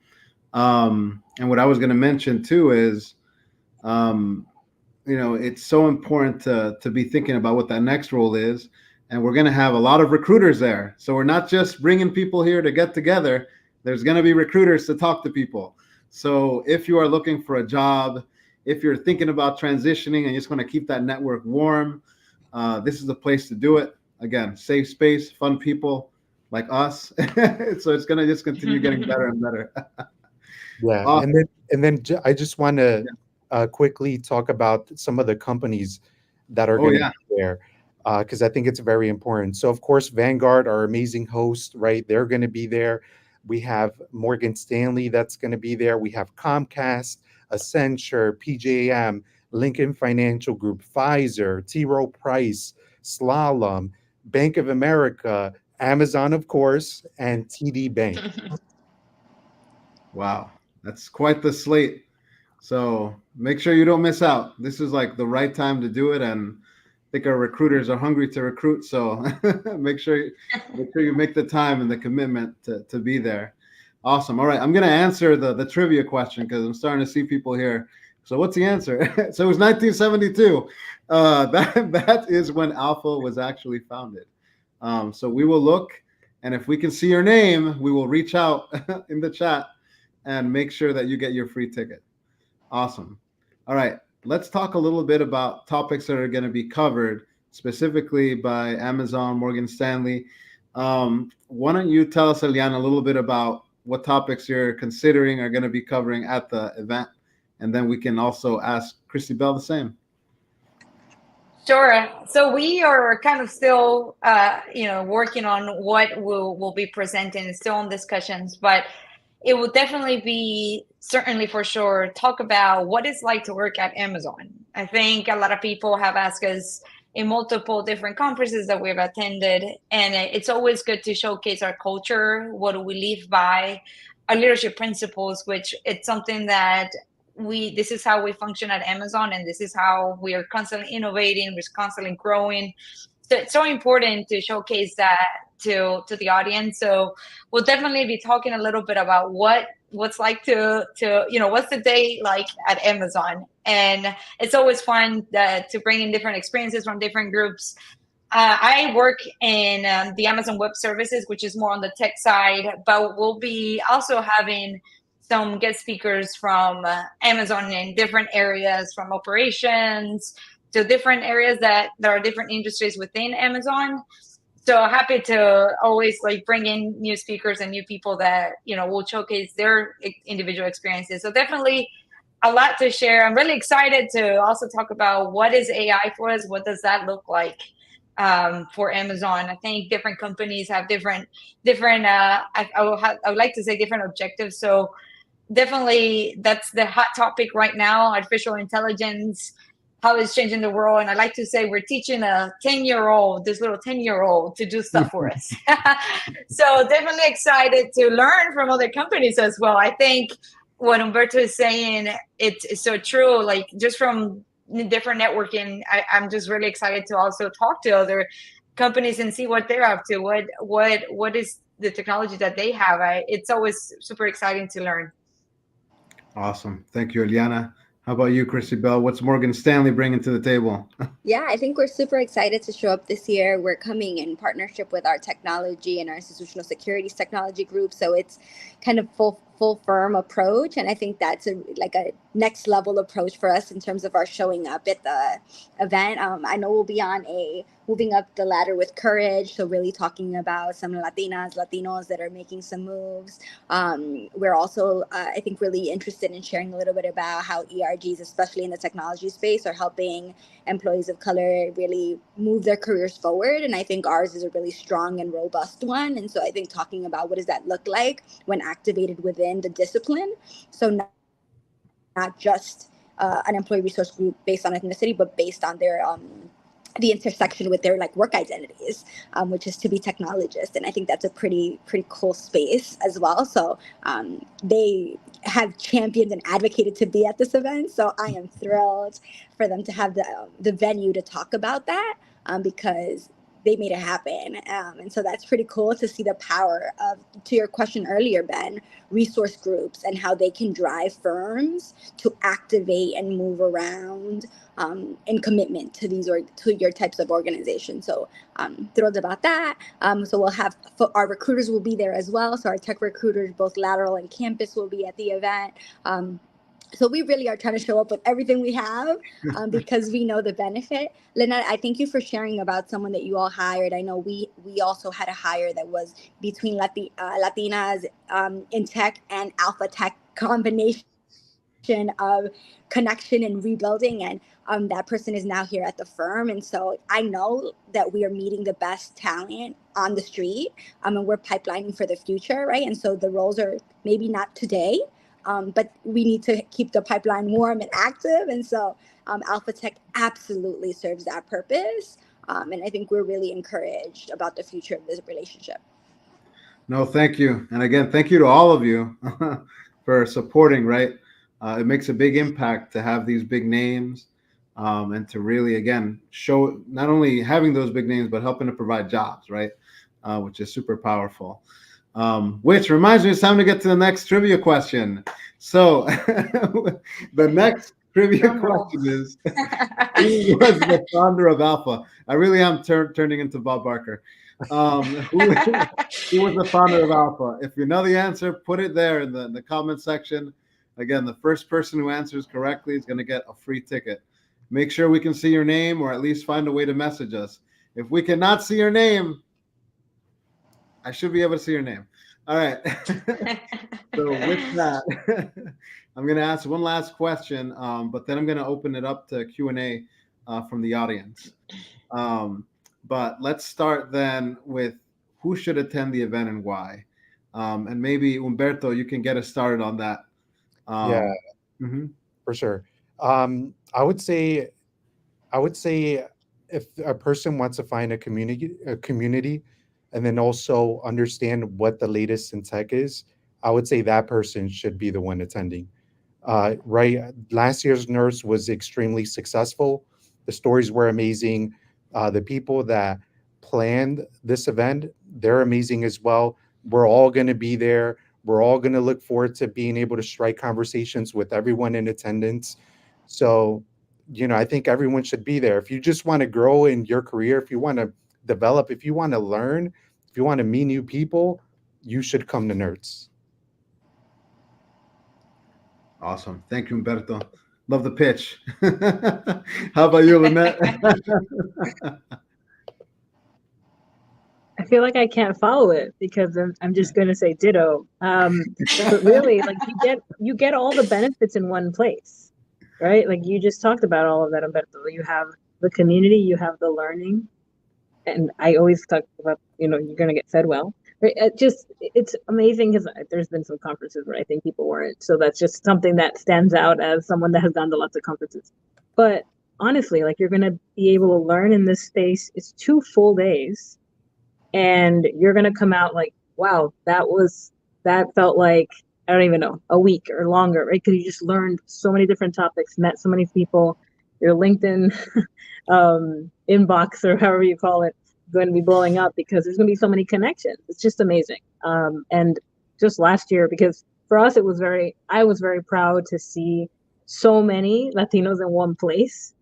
[SPEAKER 1] And what I was going to mention too is, it's so important to be thinking about what that next role is. And we're going to have a lot of recruiters there. So we're not just bringing people here to get together. There's going to be recruiters to talk to people. So if you are looking for a job, if you're thinking about transitioning and you just want to keep that network warm, this is the place to do it. Again, safe space, fun people like us. So it's going to just continue getting better and better.
[SPEAKER 4] Yeah.
[SPEAKER 1] Awesome.
[SPEAKER 4] And then I just want to quickly talk about some of the companies that are going to be there, because I think it's very important. So of course, Vanguard, our amazing host, right? They're going to be there. We have Morgan Stanley that's going to be there. We have Comcast, Accenture, PJM, Lincoln Financial Group, Pfizer, T. Rowe Price, Slalom, Bank of America, Amazon, of course, and TD Bank.
[SPEAKER 1] Wow, that's quite the slate. So make sure you don't miss out. This is like the right time to do it, and I think our recruiters are hungry to recruit. So make sure you make the time and the commitment to be there. Awesome. All right, I'm going to answer the trivia question because I'm starting to see people here. So what's the answer? So it was 1972. That is when Alpha was actually founded. So we will look, and if we can see your name, we will reach out in the chat and make sure that you get your free ticket. Awesome. All right, let's talk a little bit about topics that are going to be covered specifically by Amazon, Morgan Stanley. Why don't you tell us, Eliana, a little bit about what topics you're considering are going to be covering at the event, and then we can also ask Christy Bell the same.
[SPEAKER 3] Sure. So we are kind of still, working on what we'll be presenting, still in discussions, but it will definitely be, certainly for sure, talk about what it's like to work at Amazon. I think a lot of people have asked us, in multiple different conferences that we've attended. And it's always good to showcase our culture, what do we live by, our leadership principles, which it's something that this is how we function at Amazon, and this is how we are constantly innovating, we're constantly growing. So it's so important to showcase that to the audience. So we'll definitely be talking a little bit about what's like to what's the day like at Amazon. And it's always fun to bring in different experiences from different groups. I work in the Amazon Web Services, which is more on the tech side, but we'll be also having some guest speakers from Amazon in different areas, from operations to different areas that there are different industries within Amazon. So happy to always like bring in new speakers and new people that, will showcase their individual experiences. So definitely a lot to share. I'm really excited to also talk about what is AI for us. What does that look like for Amazon? I think different companies have different. I would like to say different objectives. So definitely that's the hot topic right now, artificial intelligence, how it's changing the world. And I like to say we're teaching this little 10-year-old to do stuff for us. So definitely excited to learn from other companies as well. I think what Humberto is saying, it's so true. Like just from different networking, I'm just really excited to also talk to other companies and see what they're up to. What is the technology that they have? It's always super exciting to learn.
[SPEAKER 1] Awesome. Thank you, Eliana. How about you, Chrissy Bell? What's Morgan Stanley bringing to the table?
[SPEAKER 2] Yeah, I think we're super excited to show up this year. We're coming in partnership with our technology and our institutional securities technology group. So it's kind of full firm approach. And I think that's a next level approach for us in terms of our showing up at the event. I know we'll be on moving up the ladder with courage. So really talking about some Latinas, Latinos that are making some moves. We're also, I think, really interested in sharing a little bit about how ERGs, especially in the technology space, are helping employees of color really move their careers forward. And I think ours is a really strong and robust one. And so I think talking about what does that look like when activated within the discipline. So not just an employee resource group based on ethnicity, but based on their the intersection with their work identities, which is to be technologists. And I think that's a pretty cool space as well. So they have championed and advocated to be at this event. So I am thrilled for them to have the venue to talk about that because they made it happen. And so that's pretty cool to see the power of, to your question earlier, Ben, resource groups and how they can drive firms to activate and move around in commitment to to your types of organizations. So I'm thrilled about that. So we'll have our recruiters will be there as well. So our tech recruiters, both lateral and campus, will be at the event. So we really are trying to show up with everything we have because we know the benefit. Lynette, I thank you for sharing about someone that you all hired. I know we also had a hire that was between Latinas in tech and Alpha Tech combination of connection and rebuilding. And that person is now here at the firm. And so I know that we are meeting the best talent on the street and we're pipelining for the future, right? And so the roles are maybe not today, but we need to keep the pipeline warm and active. And so Alpha Tech absolutely serves that purpose. And I think we're really encouraged about the future of this relationship.
[SPEAKER 1] No, thank you. And again, thank you to all of you for supporting, right? It makes a big impact to have these big names and to really, again, show not only having those big names, but helping to provide jobs, right? Which is super powerful. Which reminds me, it's time to get to the next trivia question. So the next trivia question is, who was the founder of Alpha? I really am turning into Bob Barker. Who was the founder of Alpha? If you know the answer, put it there in the comment section. Again, the first person who answers correctly is going to get a free ticket. Make sure we can see your name or at least find a way to message us. If we cannot see your name, I should be able to see your name. All right. So with that, I'm going to ask one last question, but then I'm going to open it up to Q&A from the audience. But let's start then with who should attend the event and why. And maybe Humberto, you can get us started on that.
[SPEAKER 4] For sure. I would say if a person wants to find a community, and then also understand what the latest in tech is, I would say that person should be the one attending. Right, last year's NERTS was extremely successful. The stories were amazing. The people that planned this event, they're amazing as well. We're all going to be there. We're all going to look forward to being able to strike conversations with everyone in attendance. So, I think everyone should be there. If you just want to grow in your career, if you want to develop, if you want to learn, if you want to meet new people, you should come to NERTS.
[SPEAKER 1] Awesome. Thank you, Humberto. Love the pitch. How about you, Lynette?
[SPEAKER 5] I feel like I can't follow it because I'm just going to say ditto. But really, like you get all the benefits in one place, right? Like you just talked about all of that, Humberto. You have the community, you have the learning, and I always talk about, you're going to get fed well. Right? It's amazing because there's been some conferences where I think people weren't. So that's just something that stands out as someone that has gone to lots of conferences. But honestly, like you're going to be able to learn in this space. It's 2 full days. And you're going to come out like, wow, that felt like, I don't even know, a week or longer, right? Because you just learned so many different topics, met so many people. Your LinkedIn inbox, or however you call it, going to be blowing up because there's going to be so many connections. It's just amazing. And just last year, because for us, I was very proud to see so many Latinos in one place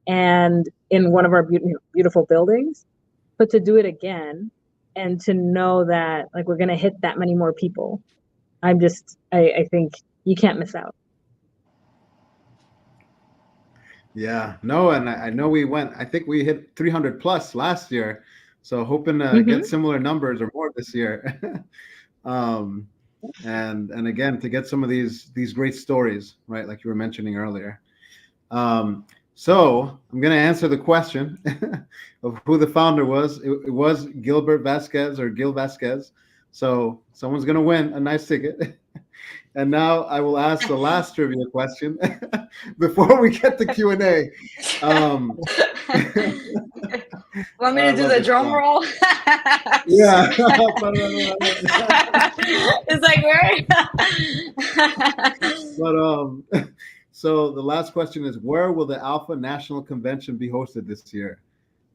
[SPEAKER 5] and in one of our beautiful buildings. But to do it again and to know that like we're going to hit that many more people, I think you can't miss out.
[SPEAKER 1] Yeah, no, and I know I think we hit 300 plus last year. So hoping to get similar numbers or more this year. And again, to get some of these great stories, right? Like you were mentioning earlier. So I'm going to answer the question of who the founder was. It was Gilbert Vasquez or Gil Vasquez. So someone's going to win a nice ticket. And now I will ask the last trivia question before we get to Q&A.
[SPEAKER 3] Want me to do the drum roll?
[SPEAKER 1] Yeah.
[SPEAKER 3] It's like, where?
[SPEAKER 1] But so the last question is, where will the ALPFA National Convention be hosted this year?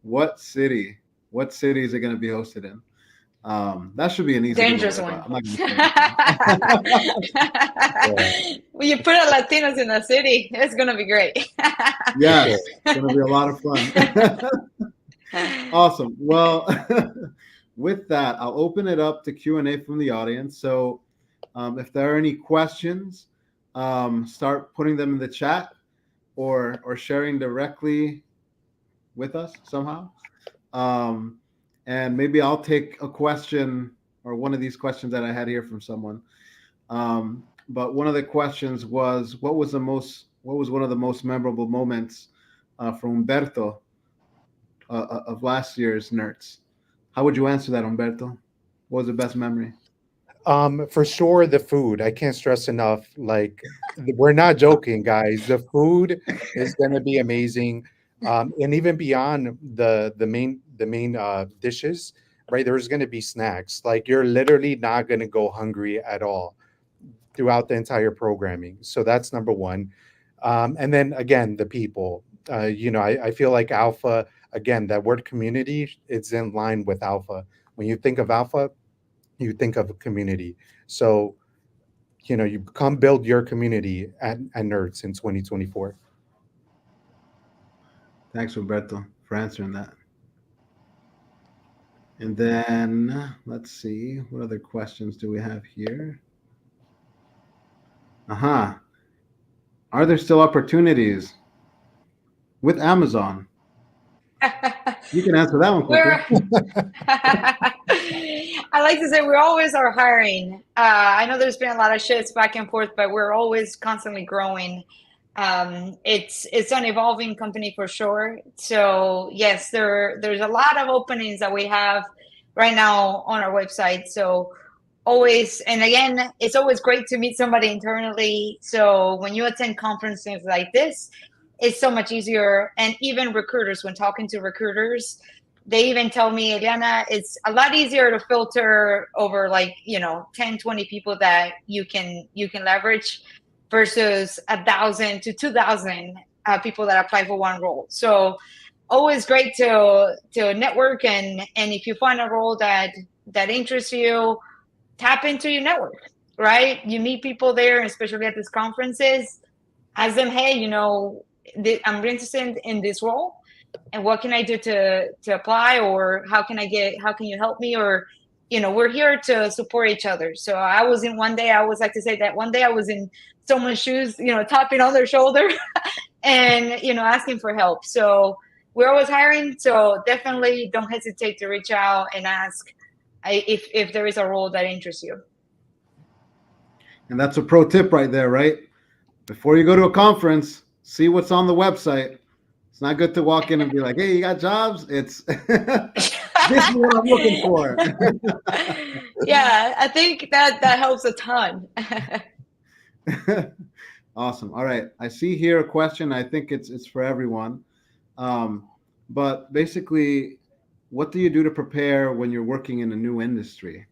[SPEAKER 1] What city? What city is it going to be hosted in? That should be an easy
[SPEAKER 3] dangerous
[SPEAKER 1] giveaway,
[SPEAKER 3] one.
[SPEAKER 1] I'm not gonna
[SPEAKER 3] When you put Latinos in the city, it's going to be great.
[SPEAKER 1] Yes, it's going to be a lot of fun. Awesome. Well, with that, I'll open it up to Q&A from the audience. So if there are any questions, start putting them in the chat or sharing directly with us somehow. And maybe I'll take a question or one of these questions that I had here from someone. But one of the questions was, what was one of the most memorable moments from Humberto of last year's NERTS? How would you answer that, Humberto? What was the best memory?
[SPEAKER 4] For sure, the food. I can't stress enough. Like, we're not joking, guys. The food is going to be amazing. And even beyond the main dishes, right? There's going to be snacks. Like, you're literally not going to go hungry at all throughout the entire programming. So that's number one. And then again, the people. I feel like ALPFA, again, that word community, it's in line with ALPFA. When you think of ALPFA, you think of a community. So, you come build your community at NERTS in 2024.
[SPEAKER 1] Thanks, Roberto, for answering that. And then let's see, what other questions do we have here? Are there still opportunities with Amazon? You can answer that one quickly.
[SPEAKER 3] I like to say we always are hiring. I know there's been a lot of shifts back and forth, but we're always constantly growing. It's an evolving company for sure. So yes, there's a lot of openings that we have right now on our website. So always, and again, it's always great to meet somebody internally. So when you attend conferences like this, it's so much easier. And even recruiters, when talking to recruiters, they even tell me, Eliana, it's a lot easier to filter over like, 10, 20 people that you can leverage versus 1,000 to 2,000 people that apply for one role. So always great to network, and if you find a role that interests you, tap into your network, right? You meet people there, especially at these conferences. Ask them, hey, I'm interested in this role, and what can I do to apply, or how can you help me, or we're here to support each other. So I always like to say that one day I was in someone's shoes, tapping on their shoulder and asking for help. So we're always hiring, so definitely don't hesitate to reach out and ask if there is a role that interests you.
[SPEAKER 1] And that's a pro tip right there, right? Before you go to a conference, see what's on the website. It's not good to walk in and be like, hey, you got jobs? It's this is what I'm looking for.
[SPEAKER 3] Yeah, I think that helps a ton.
[SPEAKER 1] Awesome. All right. I see here a question. I think it's for everyone. But basically, what do you do to prepare when you're working in a new industry?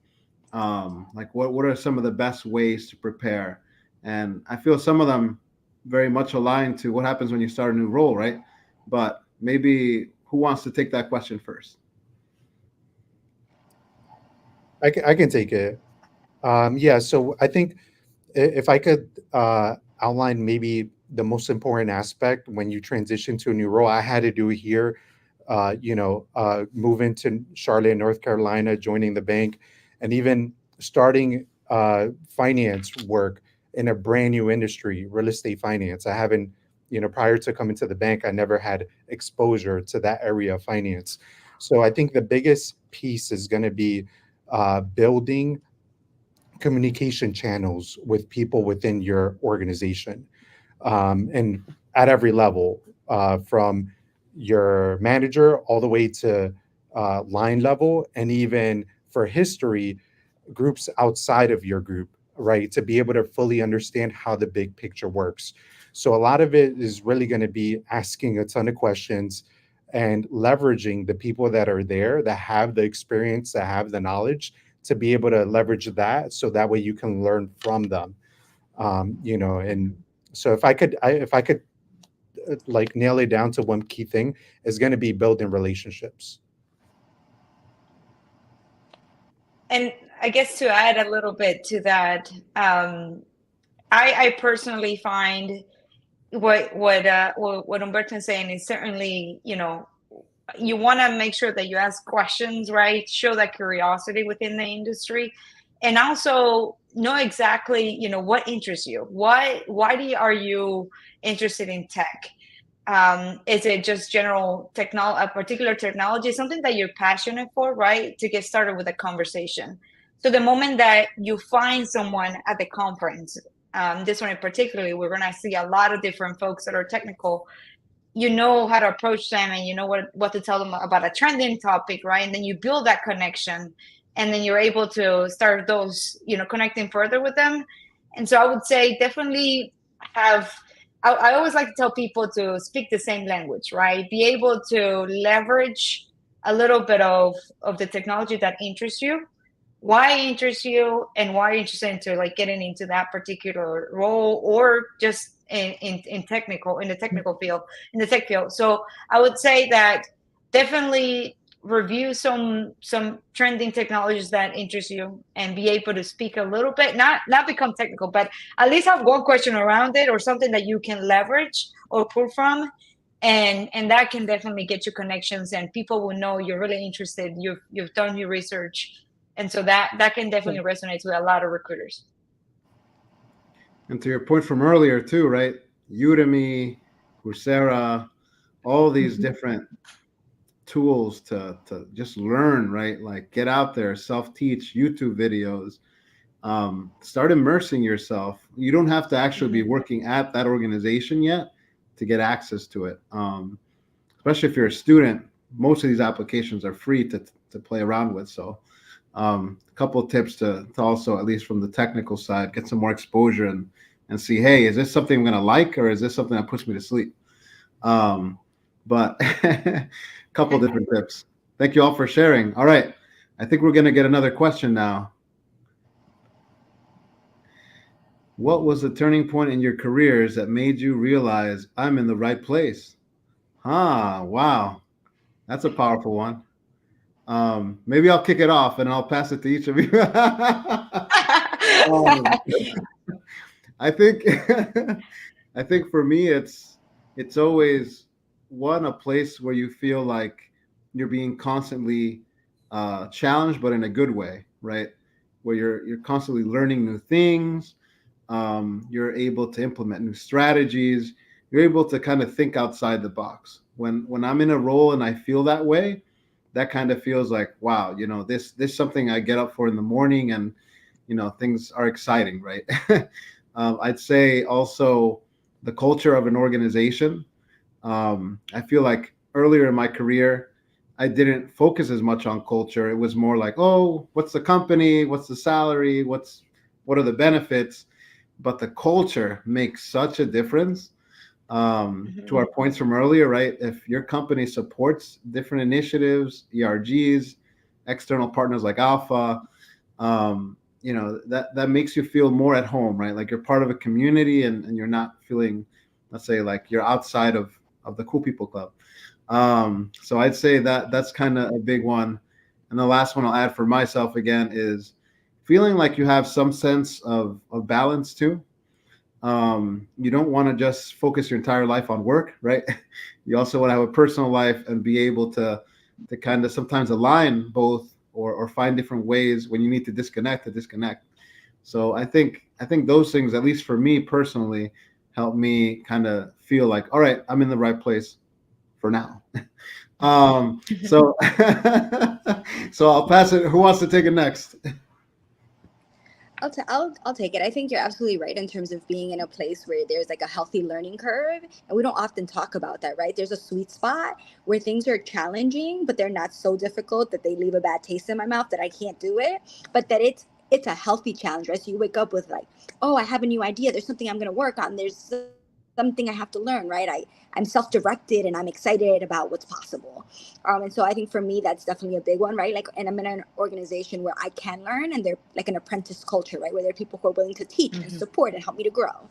[SPEAKER 1] Like what are some of the best ways to prepare? And I feel some of them very much aligned to what happens when you start a new role, right? But maybe who wants to take that question first?
[SPEAKER 4] I can take it. Yeah, so I think if I could outline maybe the most important aspect when you transition to a new role, I had to do it here. Moving to Charlotte, North Carolina, joining the bank, and even starting finance work in a brand new industry, real estate finance. I haven't, prior to coming to the bank, I never had exposure to that area of finance. So I think the biggest piece is going to be building communication channels with people within your organization, and at every level, from your manager all the way to line level, and even for history, groups outside of your group, right? To be able to fully understand how the big picture works. So a lot of it is really going to be asking a ton of questions and leveraging the people that are there, that have the experience, that have the knowledge, to be able to leverage that, so that way you can learn from them. And so if I could like nail it down to one key thing, is going to be building relationships.
[SPEAKER 3] And I guess to add a little bit to that, I personally find what Humberto is saying is certainly, you want to make sure that you ask questions, right? Show that curiosity within the industry, and also know exactly, what interests you. Why are you interested in tech? Is it just general a particular technology, something that you're passionate for, right? To get started with a conversation. So the moment that you find someone at the conference, this one in particularly, we're going to see a lot of different folks that are technical. You know how to approach them, and you know what to tell them about a trending topic, right? And then you build that connection, and then you're able to start those, connecting further with them. And so I would say definitely I always like to tell people to speak the same language, right? Be able to leverage a little bit of the technology that interests you, why it interests you, and why you're interested into like getting into that particular role, or just in the technical field, in the tech field. So I would say that definitely review some trending technologies that interest you, and be able to speak a little bit, not become technical, but at least have one question around it, or something that you can leverage or pull from, and that can definitely get you connections, and people will know you're really interested, you've done your research. And so that can definitely resonate with a lot of recruiters.
[SPEAKER 1] And to your point from earlier too, right? Udemy, Coursera, all these different tools to just learn, right? Like get out there, self-teach, YouTube videos, start immersing yourself. You don't have to actually be working at that organization yet to get access to it. Especially if you're a student, most of these applications are free to play around with. So a couple of tips to also, at least from the technical side, get some more exposure and see, hey, is this something I'm going to like, or is this something that puts me to sleep? But a couple different tips. Thank you all for sharing. All right. I think we're going to get another question now. What was the turning point in your careers that made you realize I'm in the right place? Wow. That's a powerful one. Maybe I'll kick it off and I'll pass it to each of you. I think I think for me it's always a place where you feel like you're being constantly challenged, but in a good way, right? Where you're constantly learning new things. You're able to implement new strategies. You're able to kind of think outside the box. When I'm in a role and I feel that way, that kind of feels like, wow, this something I get up for in the morning, and things are exciting, right? I'd say also the culture of an organization. I feel like earlier in my career, I didn't focus as much on culture. It was more like, oh, what's the company? What's the salary? What are the benefits? But the culture makes such a difference. To our points from earlier, right? If your company supports different initiatives, ERGs, external partners like ALPFA, that makes you feel more at home, right? Like you're part of a community, and you're not feeling, let's say, like you're outside of the cool people club. So I'd say that's kind of a big one. And the last one I'll add for myself again is feeling like you have some sense of balance too. You don't want to just focus your entire life on work, right? You also want to have a personal life and be able to kind of sometimes align both, or find different ways when you need to disconnect. So I think those things, at least for me personally, help me kind of feel like, all right, I'm in the right place for now. So so I'll pass it. Who wants to take it next?
[SPEAKER 2] I'll take it. I think you're absolutely right in terms of being in a place where there's like a healthy learning curve, and we don't often talk about that, right? There's a sweet spot where things are challenging, but they're not so difficult that they leave a bad taste in my mouth that I can't do it, but that it's a healthy challenge, right? So you wake up with like, oh, I have a new idea. There's something I'm going to work on. There's something I have to learn, right? I'm self-directed and I'm excited about what's possible. And so I think for me, that's definitely a big one, right? Like, and I'm in an organization where I can learn, and they're like an apprentice culture, right? Where there are people who are willing to teach and support and help me to grow.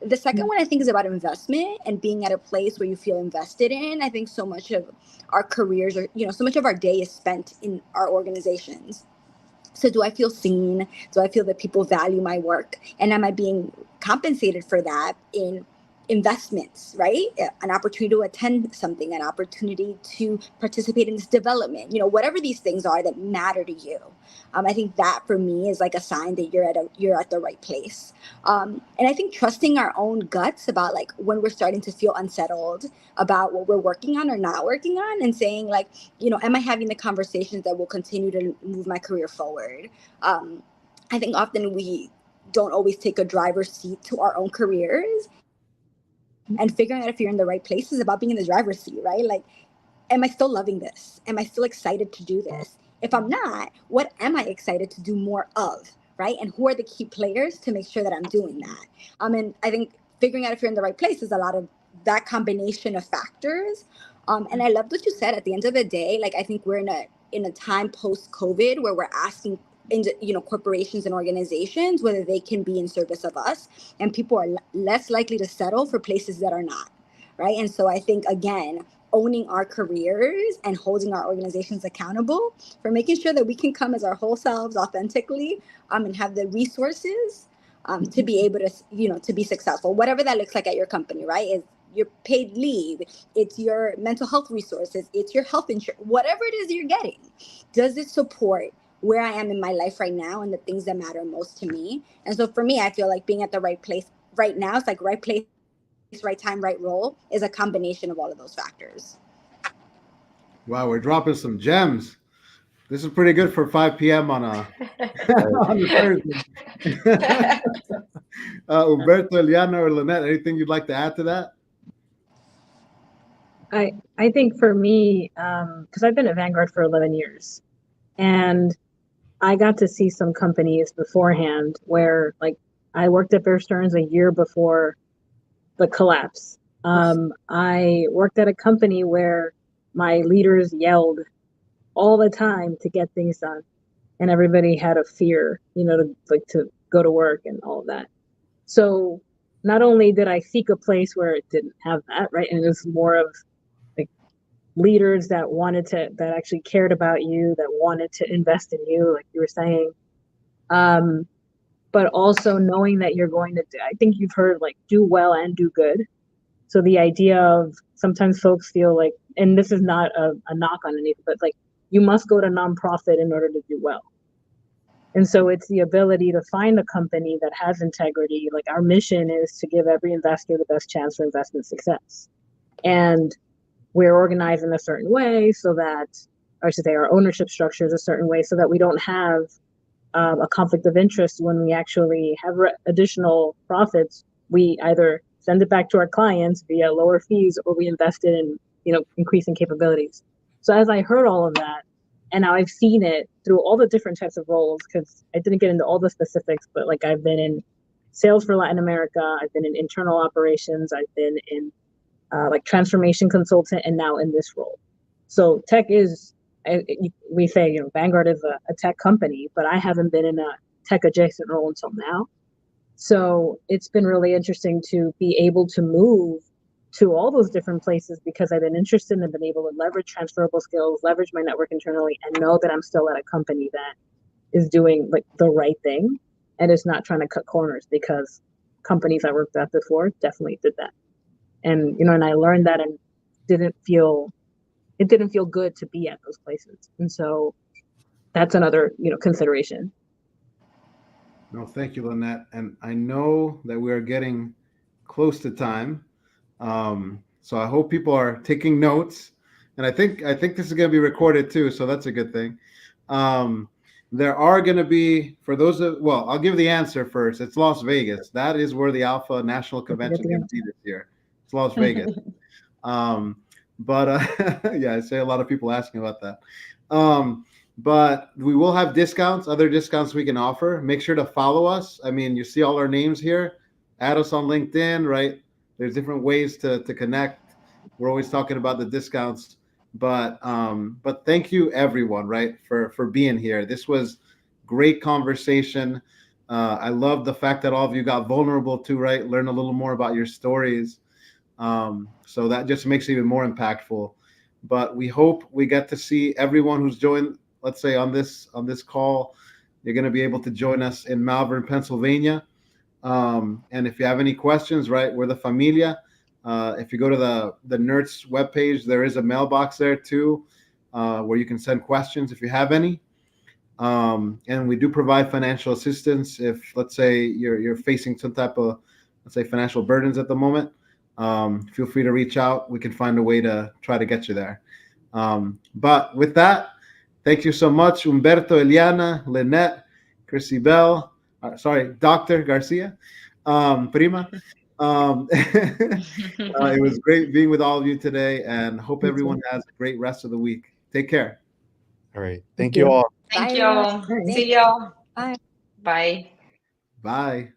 [SPEAKER 2] The second one I think is about investment and being at a place where you feel invested in. I think so much of our careers so much of our day is spent in our organizations. So do I feel seen? Do I feel that people value my work? And am I being compensated for that in investments, right? An opportunity to attend something, an opportunity to participate in this development, whatever these things are that matter to you. I think that for me is like a sign that you're at the right place. And I think trusting our own guts about like when we're starting to feel unsettled about what we're working on or not working on, and saying like, am I having the conversations that will continue to move my career forward? I think often we don't always take a driver's seat to our own careers. And figuring out if you're in the right place is about being in the driver's seat, right? Like, am I still loving this? Am I still excited to do this? If I'm not, what am I excited to do more of, right? And who are the key players to make sure that I'm doing that? And I think figuring out if you're in the right place is a lot of that combination of factors. And I loved what you said. At the end of the day, like, I think we're in a time post-COVID where we're asking corporations and organizations whether they can be in service of us, and people are less likely to settle for places that are not, right? And so I think, again, owning our careers and holding our organizations accountable for making sure that we can come as our whole selves authentically, and have the resources to be able to to be successful, whatever that looks like at your company, right? Is your paid leave, it's your mental health resources, it's your health insurance, whatever it is you're getting, does it support where I am in my life right now and the things that matter most to me? And so for me, I feel like being at the right place right now, it's like right place, right time, right role, is a combination of all of those factors.
[SPEAKER 1] Wow, we're dropping some gems. This is pretty good for 5 p.m. on a Thursday. Humberto, Eliana, or Lynette, anything you'd like to add to that?
[SPEAKER 5] I think for me, because I've been at Vanguard for 11 years, and I got to see some companies beforehand where, like, I worked at Bear Stearns a year before the collapse, I worked at a company where my leaders yelled all the time to get things done, and everybody had a fear, to go to work and all of that. So not only did I seek a place where it didn't have that, right, and it was more of like leaders that actually cared about you, that wanted to invest in you, like you were saying, but also knowing that you're going to I think you've heard like do well and do good. So the idea of sometimes folks feel like, and this is not a knock on anything, but like you must go to nonprofit in order to do well. And so it's the ability to find a company that has integrity. Like our mission is to give every investor the best chance for investment success. And we're organized in a certain way so that, or I should say our ownership structure is a certain way so that we don't have a conflict of interest when we actually have additional profits. We either send it back to our clients via lower fees or we invest it in, increasing capabilities. So as I heard all of that, and now I've seen it through all the different types of roles, because I didn't get into all the specifics, but like I've been in sales for Latin America, I've been in internal operations, I've been in like transformation consultant, and now in this role. So tech is, we say, Vanguard is a tech company, but I haven't been in a tech adjacent role until now. So it's been really interesting to be able to move to all those different places because I've been interested and been able to leverage transferable skills, leverage my network internally, and know that I'm still at a company that is doing like the right thing and is not trying to cut corners, because companies I worked at before definitely did that. And, and I learned that and it didn't feel good to be at those places. And so that's another, consideration.
[SPEAKER 1] No, thank you, Lynette. And I know that we are getting close to time. So I hope people are taking notes. And I think this is going to be recorded too, so that's a good thing. There are going to be, for those I'll give the answer first. It's Las Vegas. That is where the Alpha National Convention is going to be this year. It's Las Vegas. But yeah, I say a lot of people asking about that. But we will have discounts, other discounts we can offer. Make sure to follow us. I mean, you see all our names here. Add us on LinkedIn, right? There's different ways to connect. We're always talking about the discounts, but thank you everyone, right, for being here. This was great conversation. I love the fact that all of you got vulnerable too, right? Learn a little more about your stories. So that just makes it even more impactful. But we hope we get to see everyone who's joined, let's say on this call. You're going to be able to join us in Malvern, Pennsylvania. And if you have any questions, right, we're the Familia. If you go to the NERTS webpage, there is a mailbox there too, where you can send questions if you have any. And we do provide financial assistance if, let's say, you're facing some type of, let's say, financial burdens at the moment. Feel free to reach out. We can find a way to try to get you there. But with that, thank you so much, Humberto, Eliana, Lynette, Chrissy Bell. Dr. Garcia, Prima. It was great being with all of you today, and hope everyone has a great rest of the week. Take care.
[SPEAKER 4] All right. Thank you all.
[SPEAKER 3] Thank you all. See y'all.
[SPEAKER 2] Bye.
[SPEAKER 3] Bye.
[SPEAKER 1] Bye.